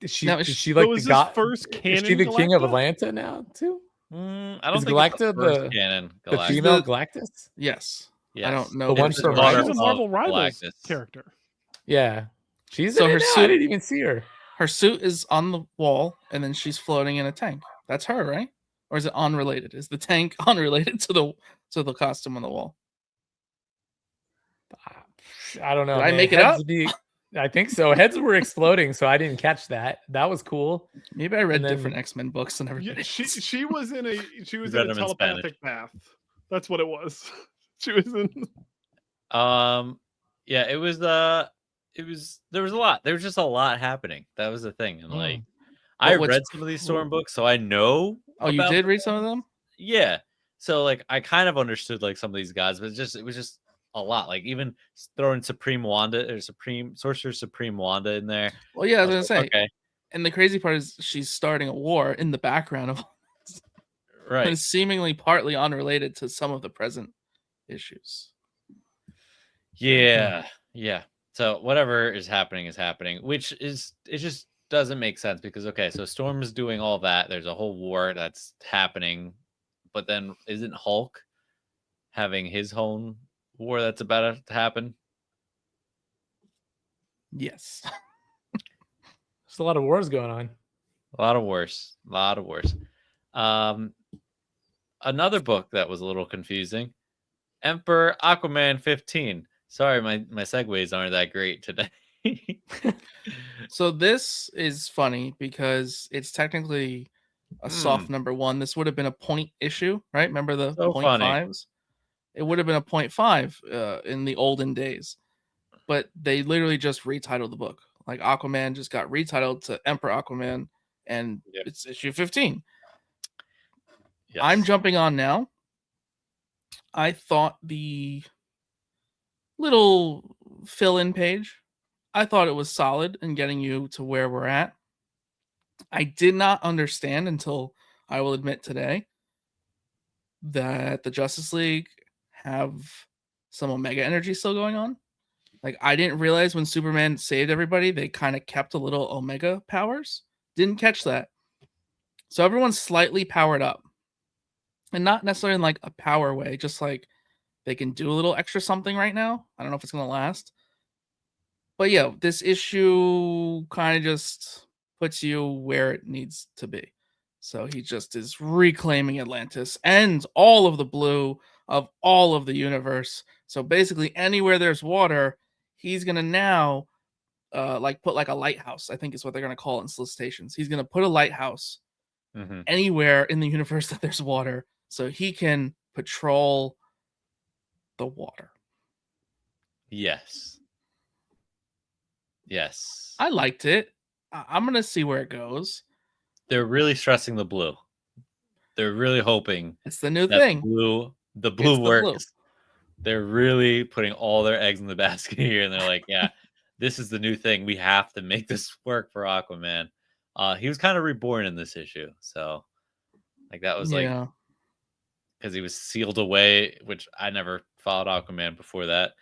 Is she like the god? First canon? Is she the Galacta? king of Atlanta now too? I don't Is think it's Galacta first the canon. the Galactus. female the- Galactus? Yes. Yes. I don't know. The one It's from daughter She's a of Marvel Rivals Galactus. character. Yeah, she's So in her it now. I suit- didn't even see her. Her suit is on the wall, and then she's floating in a tank. That's her, right? Or is it unrelated? Is the tank unrelated to the costume on the wall? I don't know. Did I man. make it Heads up? I think so. Heads were exploding, so I didn't catch that. That was cool. Maybe I read And then- different X-Men books than everybody. Yeah, she was in a read them in telepathic bath. That's what it was. She was in. Yeah, it was there was a lot. There was just a lot happening. That was the thing. And like I what's read some of these Storm books, so I know. Oh, you about did them. read some of them? Yeah. So like I kind of understood like some of these guys, but it was just a lot. Like even throwing Supreme Wanda or Sorcerer Supreme Wanda in there. Well, yeah, I was gonna say. Okay. And the crazy part is she's starting a war in the background of all this. Right. And it's seemingly partly unrelated to some of the present issues. Yeah. Yeah. So whatever is happening, which is it just doesn't make sense because okay, so Storm is doing all that. There's a whole war that's happening, but then isn't Hulk having his own war that's about to happen? Yes. There's a lot of wars going on. A lot of wars. Another book that was a little confusing. Emperor Aquaman 15. Sorry, my segues aren't that great today. So this is funny because it's technically a soft number 1. This would have been a point issue, right? Remember the So point funny. fives? It would have been a 0.5 in the olden days. But they literally just retitled the book. Like Aquaman just got retitled to Emperor Aquaman, and Yep. it's issue 15. Yes. I'm jumping on now. I thought the little fill-in page, I thought it was solid in getting you to where we're at. I did not understand until, I will admit today, that the Justice League have some Omega energy still going on. Like, I didn't realize when Superman saved everybody, they kind of kept a little Omega powers. Didn't catch that. So everyone's slightly powered up. And not necessarily in like a power way, just like they can do a little extra something right now. I don't know if it's going to last. But yeah, this issue kind of just puts you where it needs to be. So he just is reclaiming Atlantis and all of the blue of all of the universe. So basically anywhere there's water, he's going to now like put like a lighthouse, I think is what they're going to call it in solicitations. He's going to put a lighthouse anywhere in the universe that there's water so he can patrol the water. Yes. Yes. I liked it. I'm going to see where it goes. They're really stressing the blue. They're really hoping It's the new that thing. the blue It's the works. blue. They're really putting all their eggs in the basket here, and they're like, "Yeah, this is the new thing. We have to make this work for Aquaman." He was kind of reborn in this issue, so like that was like because he was sealed away, which I never followed Aquaman before that,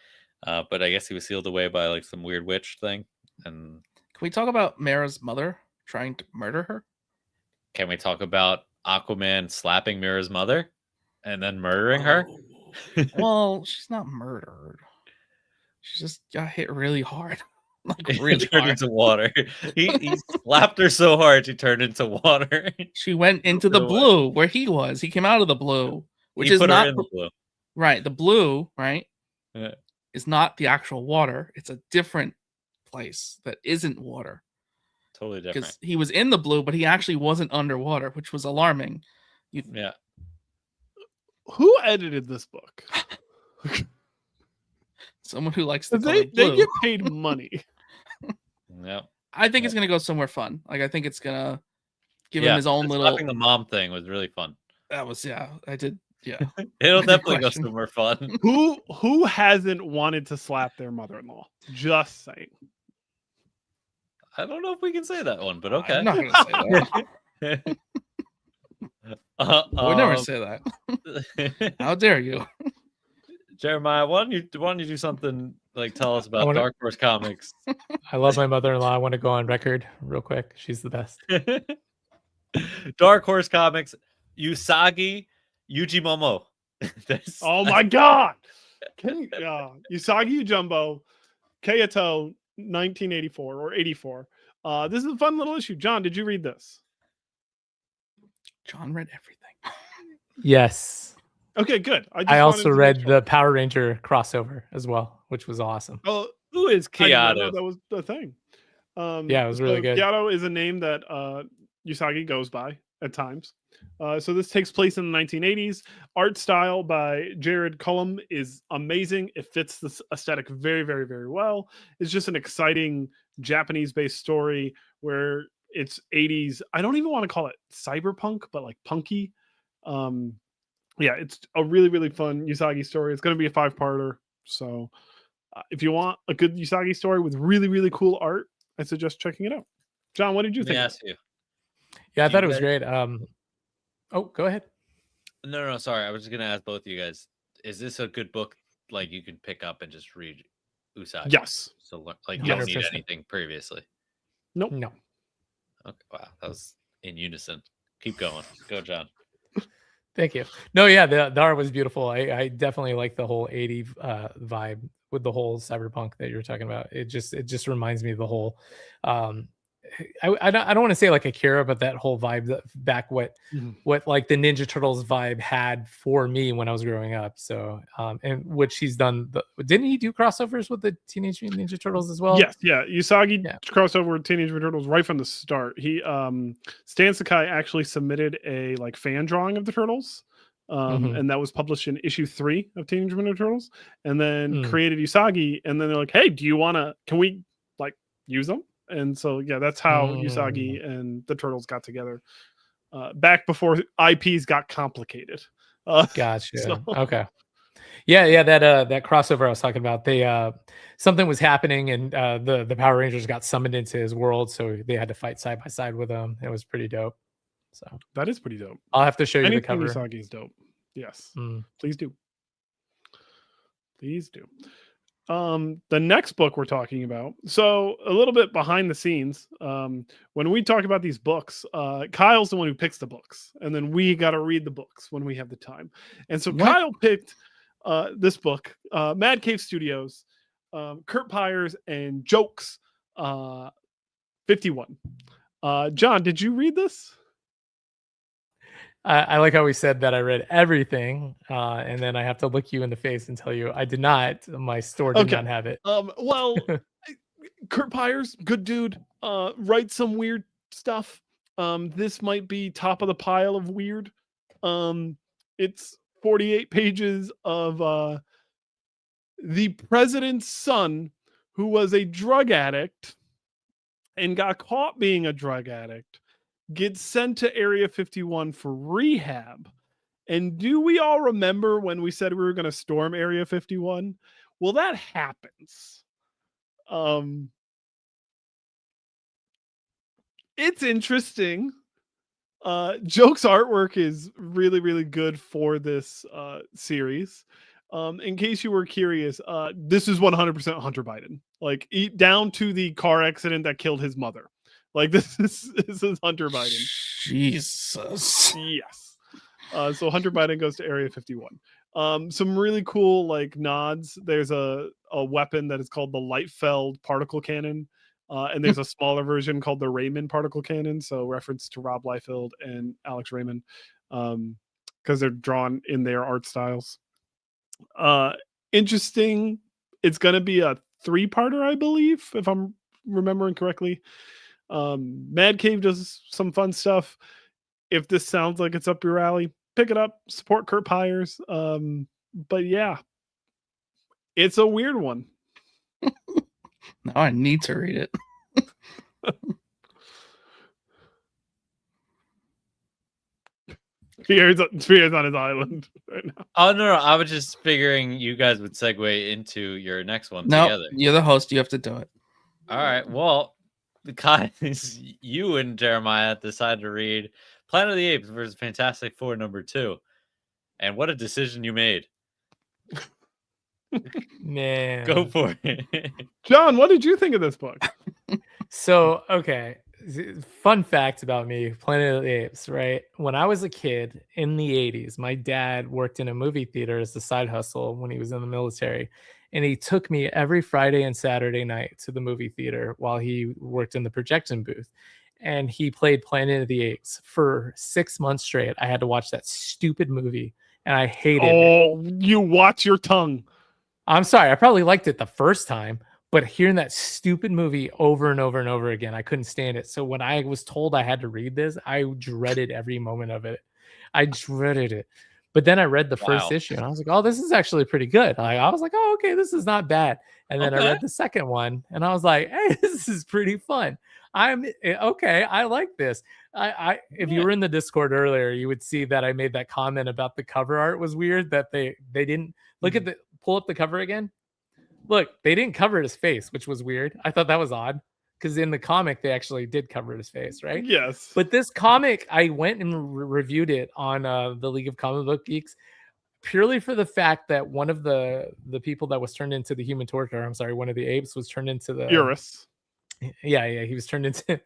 but I guess he was sealed away by like some weird witch thing. And can we talk about Mara's mother trying to murder her? Can we talk about Aquaman slapping Mira's mother and then murdering her? Well, she's not murdered. She just got hit really hard. Like It really turned hard. into water. He slapped her so hard she turned into water. She went into the blue where he was. He came out of the blue, which He is put her not in the blue. right. The blue, right, Yeah. is not the actual water. It's a different place that isn't water. Totally different. Because he was in the blue, but he actually wasn't underwater, which was alarming. Yeah. Who edited this book? Someone who likes to They blue. get paid money. Yeah. I think it's gonna go somewhere fun. Like I think it's gonna give him his own the little. slapping the mom thing was really fun. That was I did. Yeah. It'll Good definitely go question. somewhere fun. Who hasn't wanted to slap their mother-in-law? Just saying. I don't know if we can say that one, but okay. I'm not gonna say that. I would never say that. How dare you? Jeremiah, why don't you do something like tell us about Dark Horse Comics? I love my mother-in-law. I want to go on record real quick. She's the best. Dark Horse Comics. Usagi Yojimbo. Oh my god! Usagi Yojimbo Kaito, 1984 or 84. This is a fun little issue. John, did you read this? John read everything. Yes. Okay, good. I also read the Power Ranger crossover as well, which was awesome. Oh, who is I didn't know Kaito? that was the thing. Yeah, it was really good. Kaito is a name that Usagi goes by at times. So this takes place in the 1980s. Art style by Jared Cullum is amazing. It fits this aesthetic very, very, very well. It's just an exciting Japanese-based story where it's 80s. I don't even want to call it cyberpunk, but like punky. Yeah, it's a really, really fun Usagi story. It's going to be a 5-parter. So if you want a good Usagi story with really, really cool art, I suggest checking it out. John, what did you think? Let me ask you. Yeah, I thought it was great. Oh, go ahead. No, sorry. I was just going to ask both of you guys. Is this a good book like you can pick up and just read Usagi? Yes. So like you don't need anything previously? Nope. No. Okay, wow. That was in unison. Keep going. Go, John. Thank you. No, yeah, the art was beautiful. I definitely like the whole 80 vibe with the whole cyberpunk that you're talking about. It just reminds me of the whole I don't want to say like Akira, but that whole vibe that back what like the Ninja Turtles vibe had for me when I was growing up. So and which he's done didn't he do crossovers with the Teenage Mutant Ninja Turtles as well? Yes, yeah. Usagi crossover with Teenage Mutant Turtles right from the start. He Stan Sakai actually submitted a like fan drawing of the Turtles. And that was published in issue 3 of Teenage Mutant Ninja Turtles, and then created Usagi, and then they're like, hey, can we like use them? And so yeah, that's how Usagi and the Turtles got together back before IPs got complicated. Gotcha. So. Okay. Yeah, that crossover I was talking about. They something was happening, and the Power Rangers got summoned into his world, so they had to fight side by side with him. It was pretty dope. So that is pretty dope. I'll have to show you Anything the cover. Usagi is dope. Yes, please do. Please do. The next book we're talking about. So a little bit behind the scenes. When we talk about these books, Kyle's the one who picks the books, and then we got to read the books when we have the time. And so Kyle picked this book, Mad Cave Studios, Kurt Pyers and Jokes 51. John, did you read this? I like how we said that I read everything, and then I have to look you in the face and tell you I did not. My store did not have it. Well, Kurt Pyers, good dude, writes some weird stuff. This might be top of the pile of weird. It's 48 pages of the president's son, who was a drug addict and got caught being a drug addict, gets sent to Area 51 for rehab. And do we all remember when we said we were going to storm Area 51? Well, that happens. It's interesting. Joke's artwork is really, really good for this series. In case you were curious, this is 100% Hunter Biden. Like, down to the car accident that killed his mother. Like, this is Hunter Biden. Jesus. Yes. So Hunter Biden goes to Area 51. Some really cool like nods. There's a weapon that is called the Lightfeld particle cannon. And there's a smaller version called the Raymond particle cannon. So reference to Rob Liefeld and Alex Raymond. Because they're drawn in their art styles. Interesting. It's going to be a 3-parter, I believe, if I'm remembering correctly. Mad Cave does some fun stuff. If this sounds like it's up your alley, pick it up, support Kurt Pyers. But yeah, it's a weird one. Now I need to read it. Spears on his island right now. Oh no, I was just figuring you guys would segue into your next one together. You're the host. You have to do it. All right. Well, guys, you and Jeremiah decided to read Planet of the Apes versus Fantastic Four #2, and what a decision you made! Man, go for it. John, what did you think of this book? So okay, fun fact about me, Planet of the Apes, right? When I was a kid in the 80s, my dad worked in a movie theater as a side hustle when he was in the military. And he took me every Friday and Saturday night to the movie theater while he worked in the projection booth. And he played Planet of the Apes for 6 months straight. I had to watch that stupid movie and I hated it. Oh, you watch your tongue. I'm sorry. I probably liked it the first time, but hearing that stupid movie over and over and over again, I couldn't stand it. So when I was told I had to read this, I dreaded every moment of it. I dreaded it. But then I read the first issue and I was like, oh, this is actually pretty good. I was like, oh, okay, this is not bad. And then I read the second one and I was like, hey, this is pretty fun. I'm okay. I like this. If you were in the Discord earlier, you would see that I made that comment about the cover art was weird, that they didn't look at pull up the cover again. Look, they didn't cover his face, which was weird. I thought that was odd because in the comic they actually did cover his face, right? Yes. But this comic, I went and reviewed it on the League of Comic Book Geeks purely for the fact that one of the people that was turned into the Human Torch, or I'm sorry, one of the apes was turned into the Eurus. Yeah, he was turned into.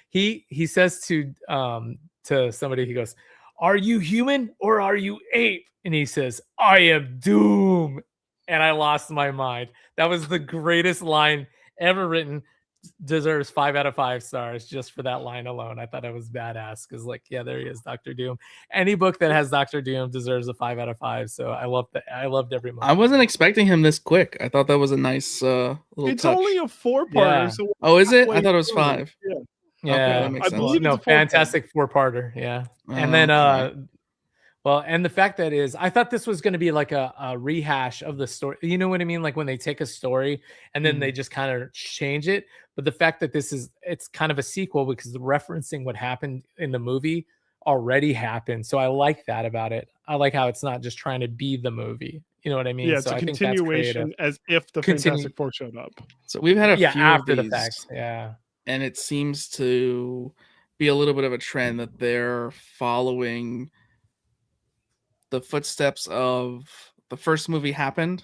He says to somebody, he goes, "Are you human or are you ape?" And he says, "I am Doom." And I lost my mind. That was the greatest line ever written. Deserves 5 out of 5 stars just for that line alone. I thought it was badass because, like, yeah, there he is, Dr. Doom. Any book that has Dr. Doom deserves a 5 out of 5. So I loved that. I loved every moment. I wasn't expecting him this quick. I thought that was a nice little It's touch. only a 4-parter. Yeah. So Oh, is it? I thought it was 5. Yeah. Yeah, Okay, that makes I sense. believe no, it's a 4-parter. fantastic 4-parter. Yeah, and then okay. well, and the fact that is, I thought this was going to be like a rehash of the story. You know what I mean? Like when they take a story and then they just kind of change it. But the fact that it's kind of a sequel because referencing what happened in the movie already happened. So I like that about it. I like how it's not just trying to be the movie. You know what I mean? Yeah, it's so a I think that's continuation as if the Fantastic Four showed up. So we've had a few after of these, the fact. Yeah. And it seems to be a little bit of a trend that they're following the footsteps of the first movie happened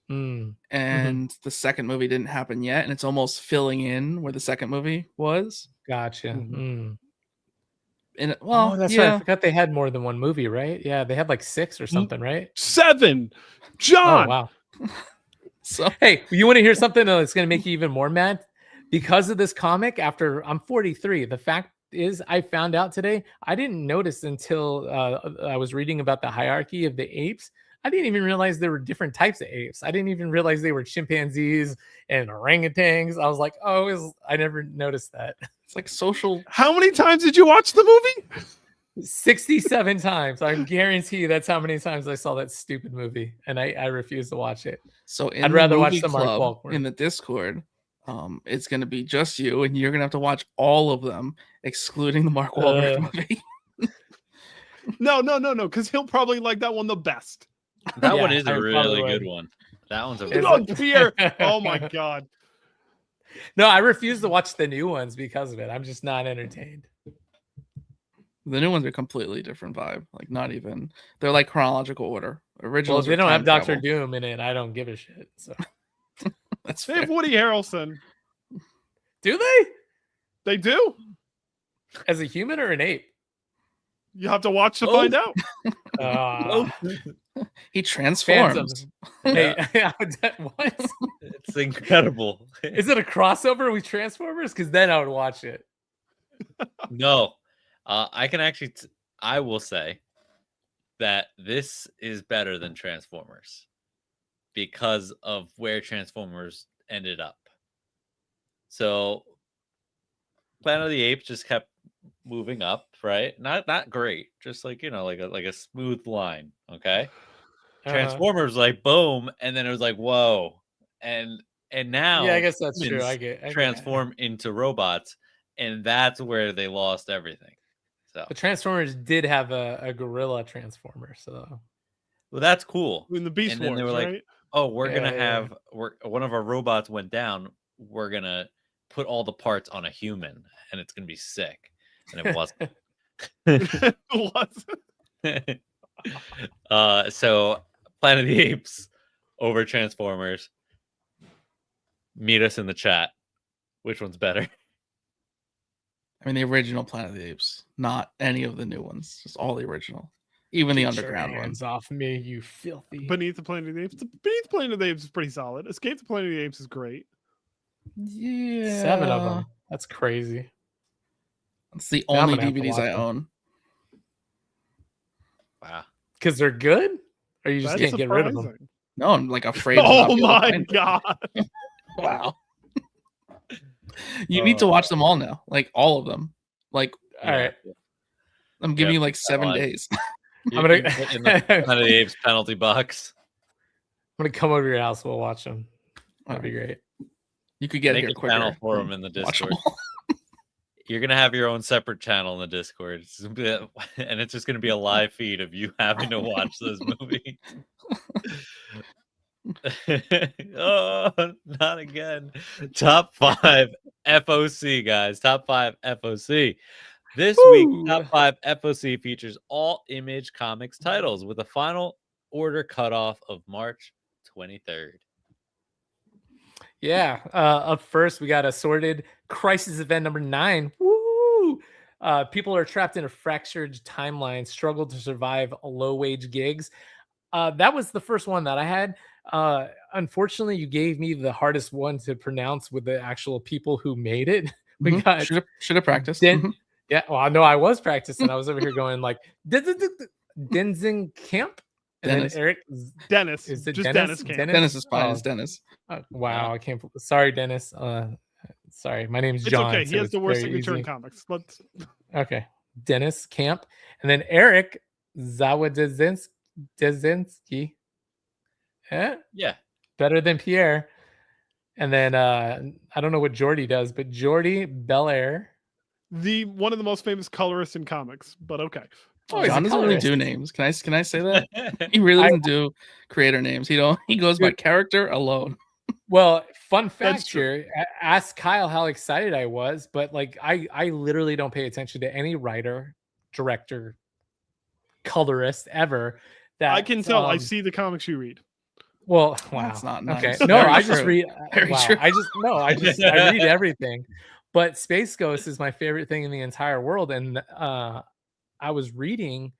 and the second movie didn't happen yet, and it's almost filling in where the second movie was. Gotcha. And that's right. I forgot they had more than one movie, right? Yeah, they had like 6 or something, right? 7. John. Oh wow. So hey, you want to hear something that's going to make you even more mad? Because of this comic, after I'm 43, the fact is I found out today, I didn't notice until I was reading about the hierarchy of the apes. I didn't even realize there were different types of apes. I didn't even realize they were chimpanzees and orangutans. I was like, I never noticed that. It's like social. How many times did you watch the movie? 67 times. I guarantee you that's how many times I saw that stupid movie, and I refuse to watch it. So I'd rather watch the Mark Club Wahlberg in the Discord. It's going to be just you, and you're going to have to watch all of them, excluding the Mark Wahlberg movie. No, because he'll probably like that one the best. That one is a really good one. That one's a really Oh dear. Oh my god. No, I refuse to watch the new ones because of it. I'm just not entertained. The new ones are completely different vibe. Like not even. They're like chronological order. Originals. Well, if they don't have Dr. Doom in it, I don't give a shit. So that's they have Woody Harrelson. Do they? They do. As a human or an ape? You have to watch to find out. He transforms. Hey, what? It's incredible. Is it a crossover with Transformers? Because then I would watch it. No, I can actually. I will say that this is better than Transformers because of where Transformers ended up. So, Planet of the Apes just kept moving up, right? Not great, just like like a smooth line. Okay. Transformers like boom, and then it was like whoa, and now I guess that's true. I transform into robots, and that's where they lost everything. So the Transformers did have a gorilla transformer, so that's cool. In the Beast and then Wars, they were like, right? oh, we're gonna have one of our robots went down. We're gonna put all the parts on a human, and it's gonna be sick. And it wasn't. It wasn't. So Planet of the Apes over Transformers. Meet us in the chat. Which one's better? I mean, the original Planet of the Apes, not any of the new ones, just all the original, even the underground ones. Off me, you filthy. Beneath the Planet of the Apes. Beneath the Planet of the Apes is pretty solid. Escape the Planet of the Apes is great. Yeah, 7 of them. That's crazy. It's the Now I'm only gonna have to DVDs watch I them. own. Wow. Because they're good, or you just That's can't get rid of them. surprising. No, I'm like afraid. to Oh not be able to my find them. god. Wow. You need to watch them all now, like all of them. Like, All right, I'm giving Yeah, you like 7 like- days. I'm gonna- You can put in the Planet of the Apes penalty box. I'm gonna come over to your house. We'll watch them. That'd be great. You could get Make here a quicker. channel for them in the Watch them Discord. all. You're gonna have your own separate channel in the Discord, and it's just gonna be a live feed of you having to watch those movies. Oh, not again! Top 5 FOC, guys. Top 5 FOC. This week, top 5 FOC features all Image Comics titles with a final order cutoff of March 23rd. Yeah. Up first, we got Assorted Crisis Event number 9. Woo! People are trapped in a fractured timeline, struggle to survive low-wage gigs. That was the first one that I had. Unfortunately, you gave me the hardest one to pronounce with the actual people who made it. We got should have practiced. Yeah, well, I know I was practicing. I was over here going like Denzin Camp. And Dennis. then Eric Dennis. Is it Just Dennis? Dennis. Dennis is fine. Oh. It's Dennis. Wow, I can't. Sorry, Dennis. Sorry, my name's It's John. okay. so He has it's the worst very signature in easy. comics. Let's Okay, Dennis Camp, and then Eric Zawadzinski. Yeah. Better than Pierre. And then I don't know what Jordy does, but Jordy Belair. one of the most famous colorists in comics, but okay. Oh, he's a John doesn't really colorist. do names. Can I say that? He really doesn't do creator names. He goes by Dude. character alone. Well, fun That's fact true. here. Ask Kyle how excited I was, but like I literally don't pay attention to any writer, director, colorist ever. That I can tell. I see the comics you read. Well, wow. That's not Okay. nice. No, Very I just true. read. Very Wow. true. I read everything. But Space Ghost is my favorite thing in the entire world, and I was reading,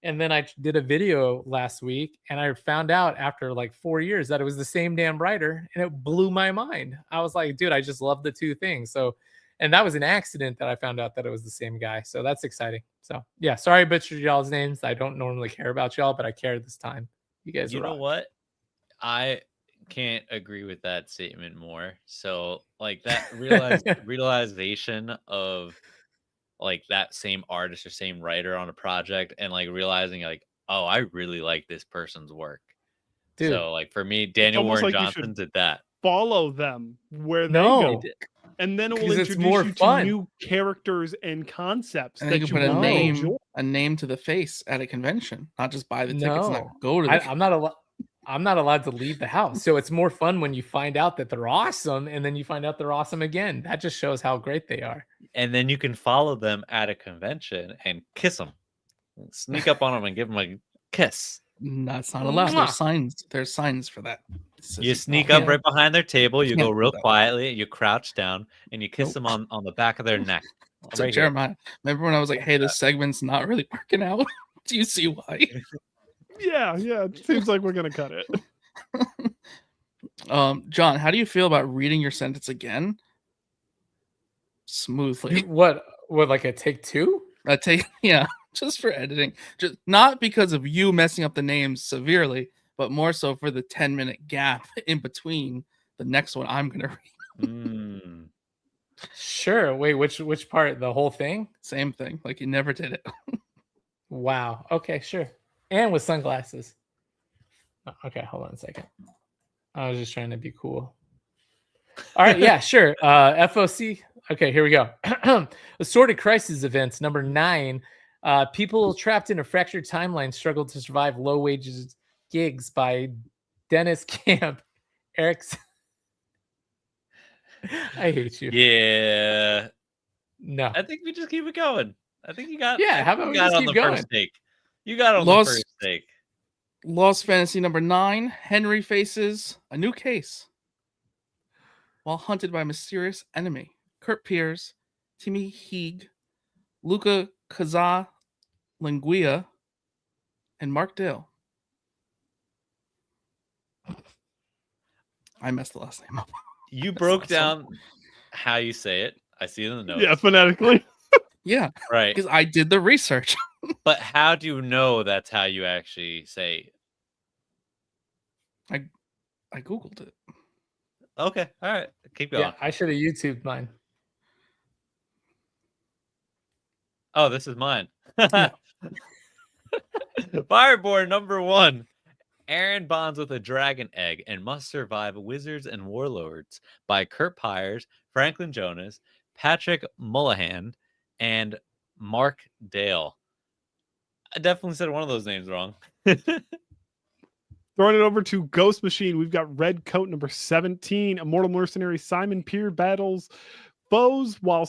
and then I did a video last week, and I found out after like 4 years that it was the same damn writer, and it blew my mind. I was like, dude, I just love the two things. So, and that was an accident that I found out that it was the same guy. So that's exciting. So yeah, sorry I butchered y'all's names. I don't normally care about y'all, but I care this time. You guys, You know rock. what? I can't agree with that statement more. So, like that realization of like that same artist or same writer on a project, and like realizing like, oh, I really like this person's work. Dude. So, like for me, Daniel almost Warren like you should Johnson did that. Follow them where they No. go. And then it will Because it's introduce more you fun. to new characters and concepts And they that can you put will enjoy. a name to the face at a convention, not just buy the tickets and No. not go to the I'm not allowed to leave the house. So it's more fun when you find out that they're awesome, and then you find out they're awesome again. That just shows how great they are. And then you can follow them at a convention and kiss them, sneak up on them and give them a kiss. That's not allowed. Mwah. There's signs. There's signs for that. It says You you sneak can't. up right behind their table, you Can't go do real that. quietly, you crouch down, and you kiss Nope. them on the back of their neck. So right here. Jeremiah, remember when I was like, "Hey, this segment's not really working out." Do you see why? Yeah, it seems like we're gonna cut it. John, how do you feel about reading your sentence again smoothly? What like a take two? I take just for editing, just not because of you messing up the names severely, but more so for the 10-minute gap in between the next one I'm gonna read. Mm. Sure. Wait, which part? The whole thing? Same thing, like you never did it. Wow. Okay, sure. And with sunglasses. Oh, okay, hold on a second. I was just trying to be cool. All right, yeah, sure. FOC. Okay, here we go. Assorted Crisis Events, number 9. People trapped in a fractured timeline struggle to survive low wages gigs by Dennis Camp. Eric's. I hate you. Yeah. No. I think we just keep it going. I think you got Yeah, how about you we got just on keep the going? first take. You got on Lost- the first take. Lost Fantasy number 9. Henry faces a new case while hunted by a mysterious enemy. Kurt Piers Timmy Heeg, Luca Casalanguia, and Mark Dale. I messed the last name up. You broke down how you say it. I see it in the notes. Yeah, phonetically. Yeah, Right. because I did the research. But how do you know that's how you actually say it? I Googled it. Okay. All right. Keep going. Yeah, I should have YouTubed mine. Oh, this is mine. No. Fireborn number 1. Aaron bonds with a dragon egg and must survive Wizards and Warlords by Kurt Pyers, Franklin Jonas, Patrick Mullahan, and Mark Dale. I definitely said one of those names wrong. Throwing it over to Ghost Machine, we've got Red Coat number 17. Immortal Mercenary Simon Peer battles foes while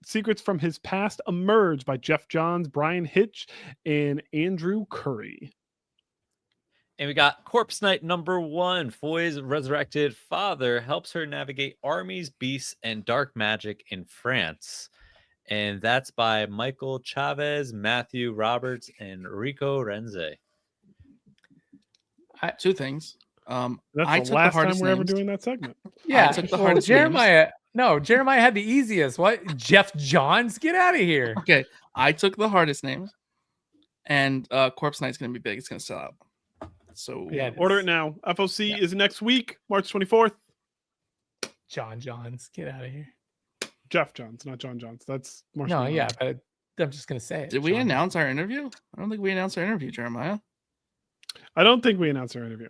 secrets from his past emerge by Jeff Johns, Brian Hitch, and Andrew Curry. And we got Corpse Knight number 1. Foy's resurrected father helps her navigate armies, beasts, and dark magic in France. And that's by Michael Chavez, Matthew Roberts, and Rico Renze. Two things. That's I the took last the time hardest we're ever names. doing that segment. Yeah, I took the well, hardest Jeremiah. No, Jeremiah had the easiest. What? Jeff Johns? Get out of here. Okay, I took the hardest names, and Corpse Knight's gonna be big. It's gonna sell out. So Yeah, Order it now. FOC is next week, March 24th. John Johns. Get out of here. Jeff Johns, not John Johns. That's more. No, yeah, but I'm just gonna say it. Did we John. announce our interview? I don't think we announced our interview, Jeremiah. I don't think we announced our interview.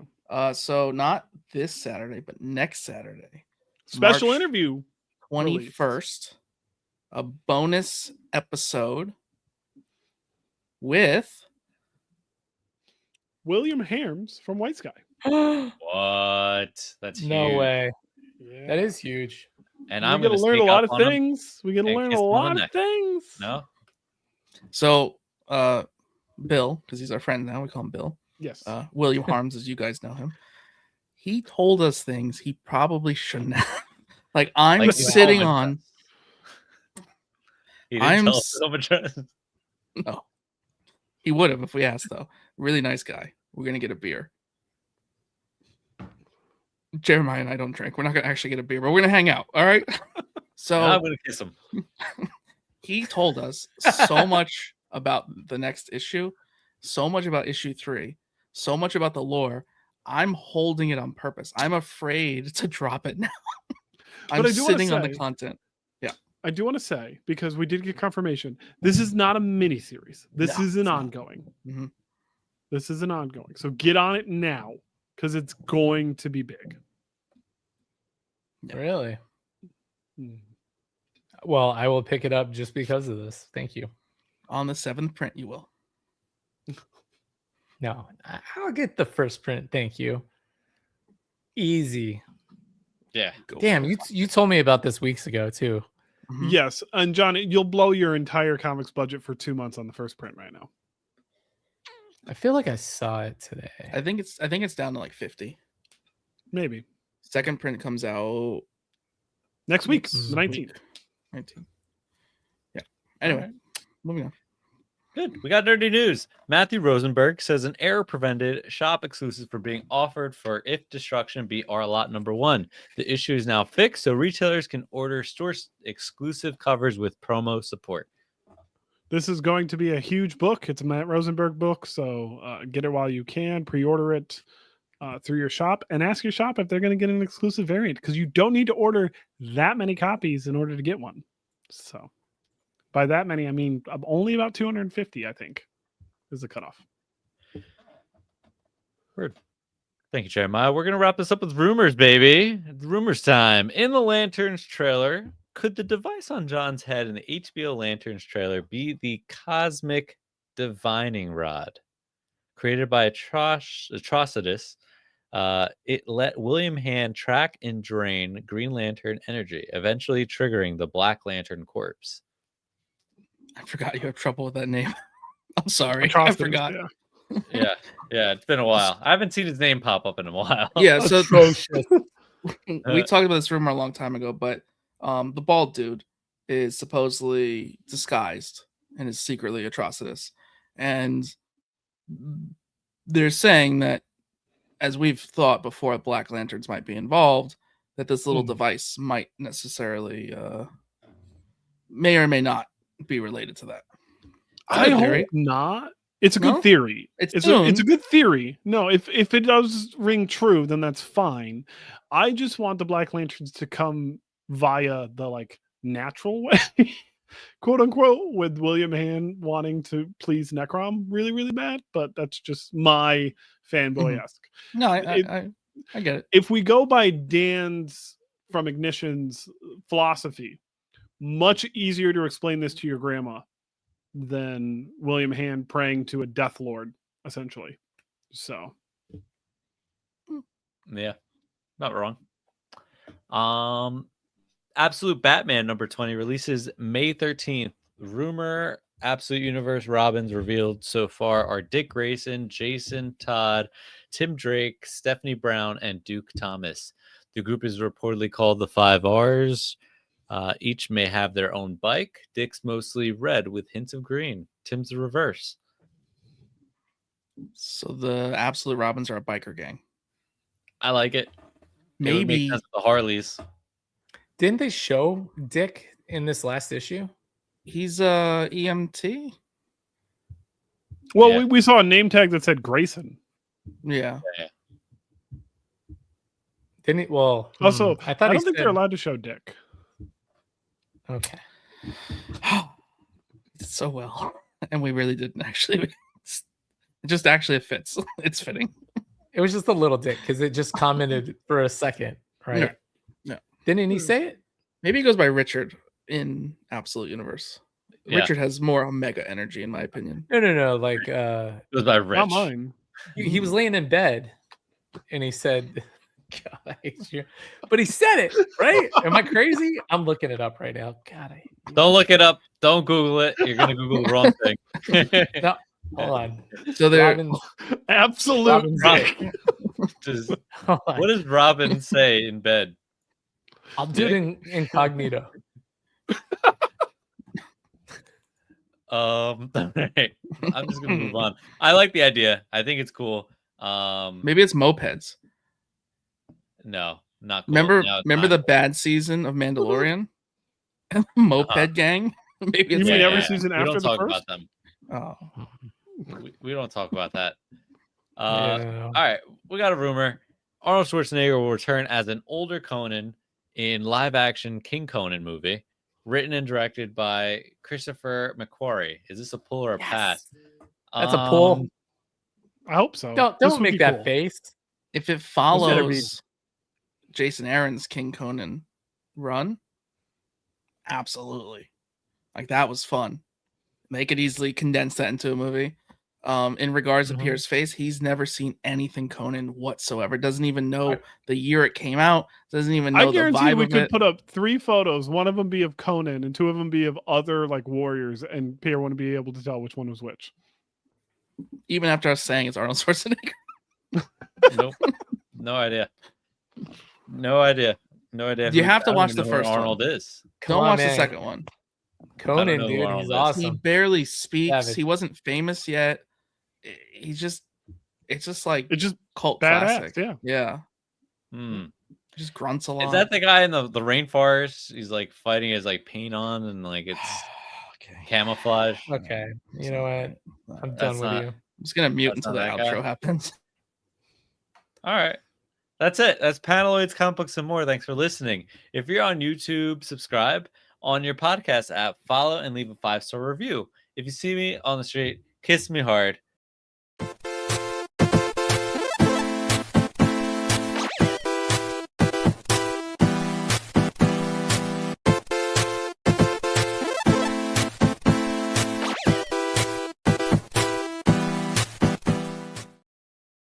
So not this Saturday, but next Saturday. Special March interview. 21st. A bonus episode with William Harms from White Sky. What? That's No huge. way. Yeah. That is huge. And We're I'm gonna going to learn a lot of on him. things. We're gonna and learn kiss a him on lot the of neck. things. No? So Bill, because he's our friend now, we call him Bill. Yes. William Harms, as you guys know him. He told us things he probably shouldn't have. Like I'm Like, sitting oh my on. He didn't I'm tell us so much. No, he would have if we asked though. Really nice guy. We're gonna get a beer. Jeremiah and I don't drink. We're not gonna actually get a beer, but we're gonna hang out. All right. So I'm going to kiss him. he told us so much about the next issue, so much about issue 3, so much about the lore. I'm holding it on purpose. I'm afraid to drop it now. I'm I do wanna sitting on the say- content. I do want to say, because we did get confirmation, this is not a mini series. This No, is an it's not. ongoing. Mhm. This is an ongoing. So get on it now, because it's going to be big. Yeah. Really? Mm. Well, I will pick it up just because of this. Thank you. On the 7th print, you will. No, I'll get the first print. Thank you. Easy. Yeah. Go Damn, for you it. you told me about this weeks ago too. Mhm. Yes, and John, you'll blow your entire comics budget for 2 months on the first print right now. I feel like I saw it today. I think it's down to like 50. Maybe Second print comes out next week, next the 19th. 19. Yeah. Anyway, Alright. moving on. Good. We got dirty news. Matthew Rosenberg says an error prevented shop exclusives from being offered for If Destruction Be Our Lot number 1. The issue is now fixed, so retailers can order store exclusive covers with promo support. This is going to be a huge book. It's a Matt Rosenberg book, so get it while you can. Pre-order it through your shop and ask your shop if they're going to get an exclusive variant, because you don't need to order that many copies in order to get one. So by that many, I mean only about 250, I think, is the cutoff. Word. Thank you, Jeremiah. We're going to wrap this up with rumors, baby. It's rumors time. In the Lanterns trailer, could the device on John's head in the HBO Lanterns trailer be the Cosmic Divining Rod? Created by Atrocitus, it let William Hand track and drain Green Lantern energy, eventually triggering the Black Lantern corpse. I forgot you have trouble with that name. I'm sorry. I Atrocitus, forgot. yeah. Yeah, it's been a while. I haven't seen his name pop up in a while. Yeah, so Atrocious. we talked about this rumor a long time ago, but the bald dude is supposedly disguised and is secretly Atrocitus. And they're saying that, as we've thought before, Black Lanterns might be involved, that this little device might necessarily may or may not be related to that. I hope not. It's a good theory. It's a good theory. No, if it does ring true, then that's fine. I just want the Black Lanterns to come via the like natural way, quote unquote, with William Hand wanting to please Necrom really, really bad. But that's just my fanboy-esque. No, I get it. If we go by Dan's from Ignition's philosophy, much easier to explain this to your grandma than William Hand praying to a Death Lord, essentially. So, yeah, not wrong. Absolute Batman number 20 releases May 13th. Rumor Absolute Universe Robins revealed so far are Dick Grayson, Jason Todd, Tim Drake, Stephanie Brown, and Duke Thomas. The group is reportedly called the 5 Rs. Each may have their own bike. Dick's mostly red with hints of green. Tim's the reverse. So the Absolute Robins are a biker gang. I like it. Maybe it would make sense with the Harleys. Didn't they show Dick in this last issue? He's EMT. Well, Yeah. we saw a name tag that said Grayson. Yeah. Didn't he? Well, Also, I thought I don't think they're allowed to show Dick. Okay. So well. And we really didn't actually. It just actually fits. It's fitting. It was just a little Dick because it just commented for a second, right? Yeah. Didn't he say it? Maybe he goes by Richard in Absolute Universe. Yeah. Richard has more Omega energy, in my opinion. No. Like, It was by Rich. Not mine. he was laying in bed and he said, God, I hate you. But he said it, right? Am I crazy? I'm looking it up right now. God, I hate you. Don't look it up. Don't Google it. You're going to Google the wrong thing. No, hold on. So they're Absolute. What does Robin say in bed? I'll do it in incognito. All right. I'm just gonna move on. I like the idea. I think it's cool. maybe it's mopeds. No, not cool. Remember No, it's remember not. the bad season of Mandalorian? Moped gang? Maybe You it's mean like every that. season we after don't the talk first? about them. Oh. We don't talk about that. Yeah. All right, we got a rumor. Arnold Schwarzenegger will return as an older Conan in live-action King Conan movie, written and directed by Christopher McQuarrie. Is this a pull or a pass? That's a pull. I hope so. Don't This would make be that cool. face. If it better be- follows Jason Aaron's King Conan run, absolutely. Like that was fun. They could easily condense that into a movie. In regards to Pierre's face, he's never seen anything Conan whatsoever. Doesn't even know the year it came out. Doesn't even know I the guarantee vibe we of could it. put up 3 photos. One of them be of Conan and 2 of them be of other like warriors, and Pierre wouldn't be able to tell which one was which. Even after us saying it's Arnold Schwarzenegger. Nope. No idea. No idea. No idea. You have to I don't watch even the know who first one. Arnold is. Come Don't on, watch man. the second one. Conan, know who dude, Arnold he's is. He He awesome. barely speaks. Savage. He wasn't famous yet. He's just, it's just like It's just cult badass. classic. Yeah. Yeah. Hmm. Just grunts a lot. Is that the guy in the rainforest? He's like fighting his like paint on and like it's okay. camouflage. Okay, you know what? I'm done with not- you. I'm just gonna mute That's until the not that outro guy. happens. All right. That's it. That's Paneloids, Comic Books, and More. Thanks for listening. If you're on YouTube, subscribe. On your podcast app, follow and leave a 5-star review. If you see me on the street, kiss me hard.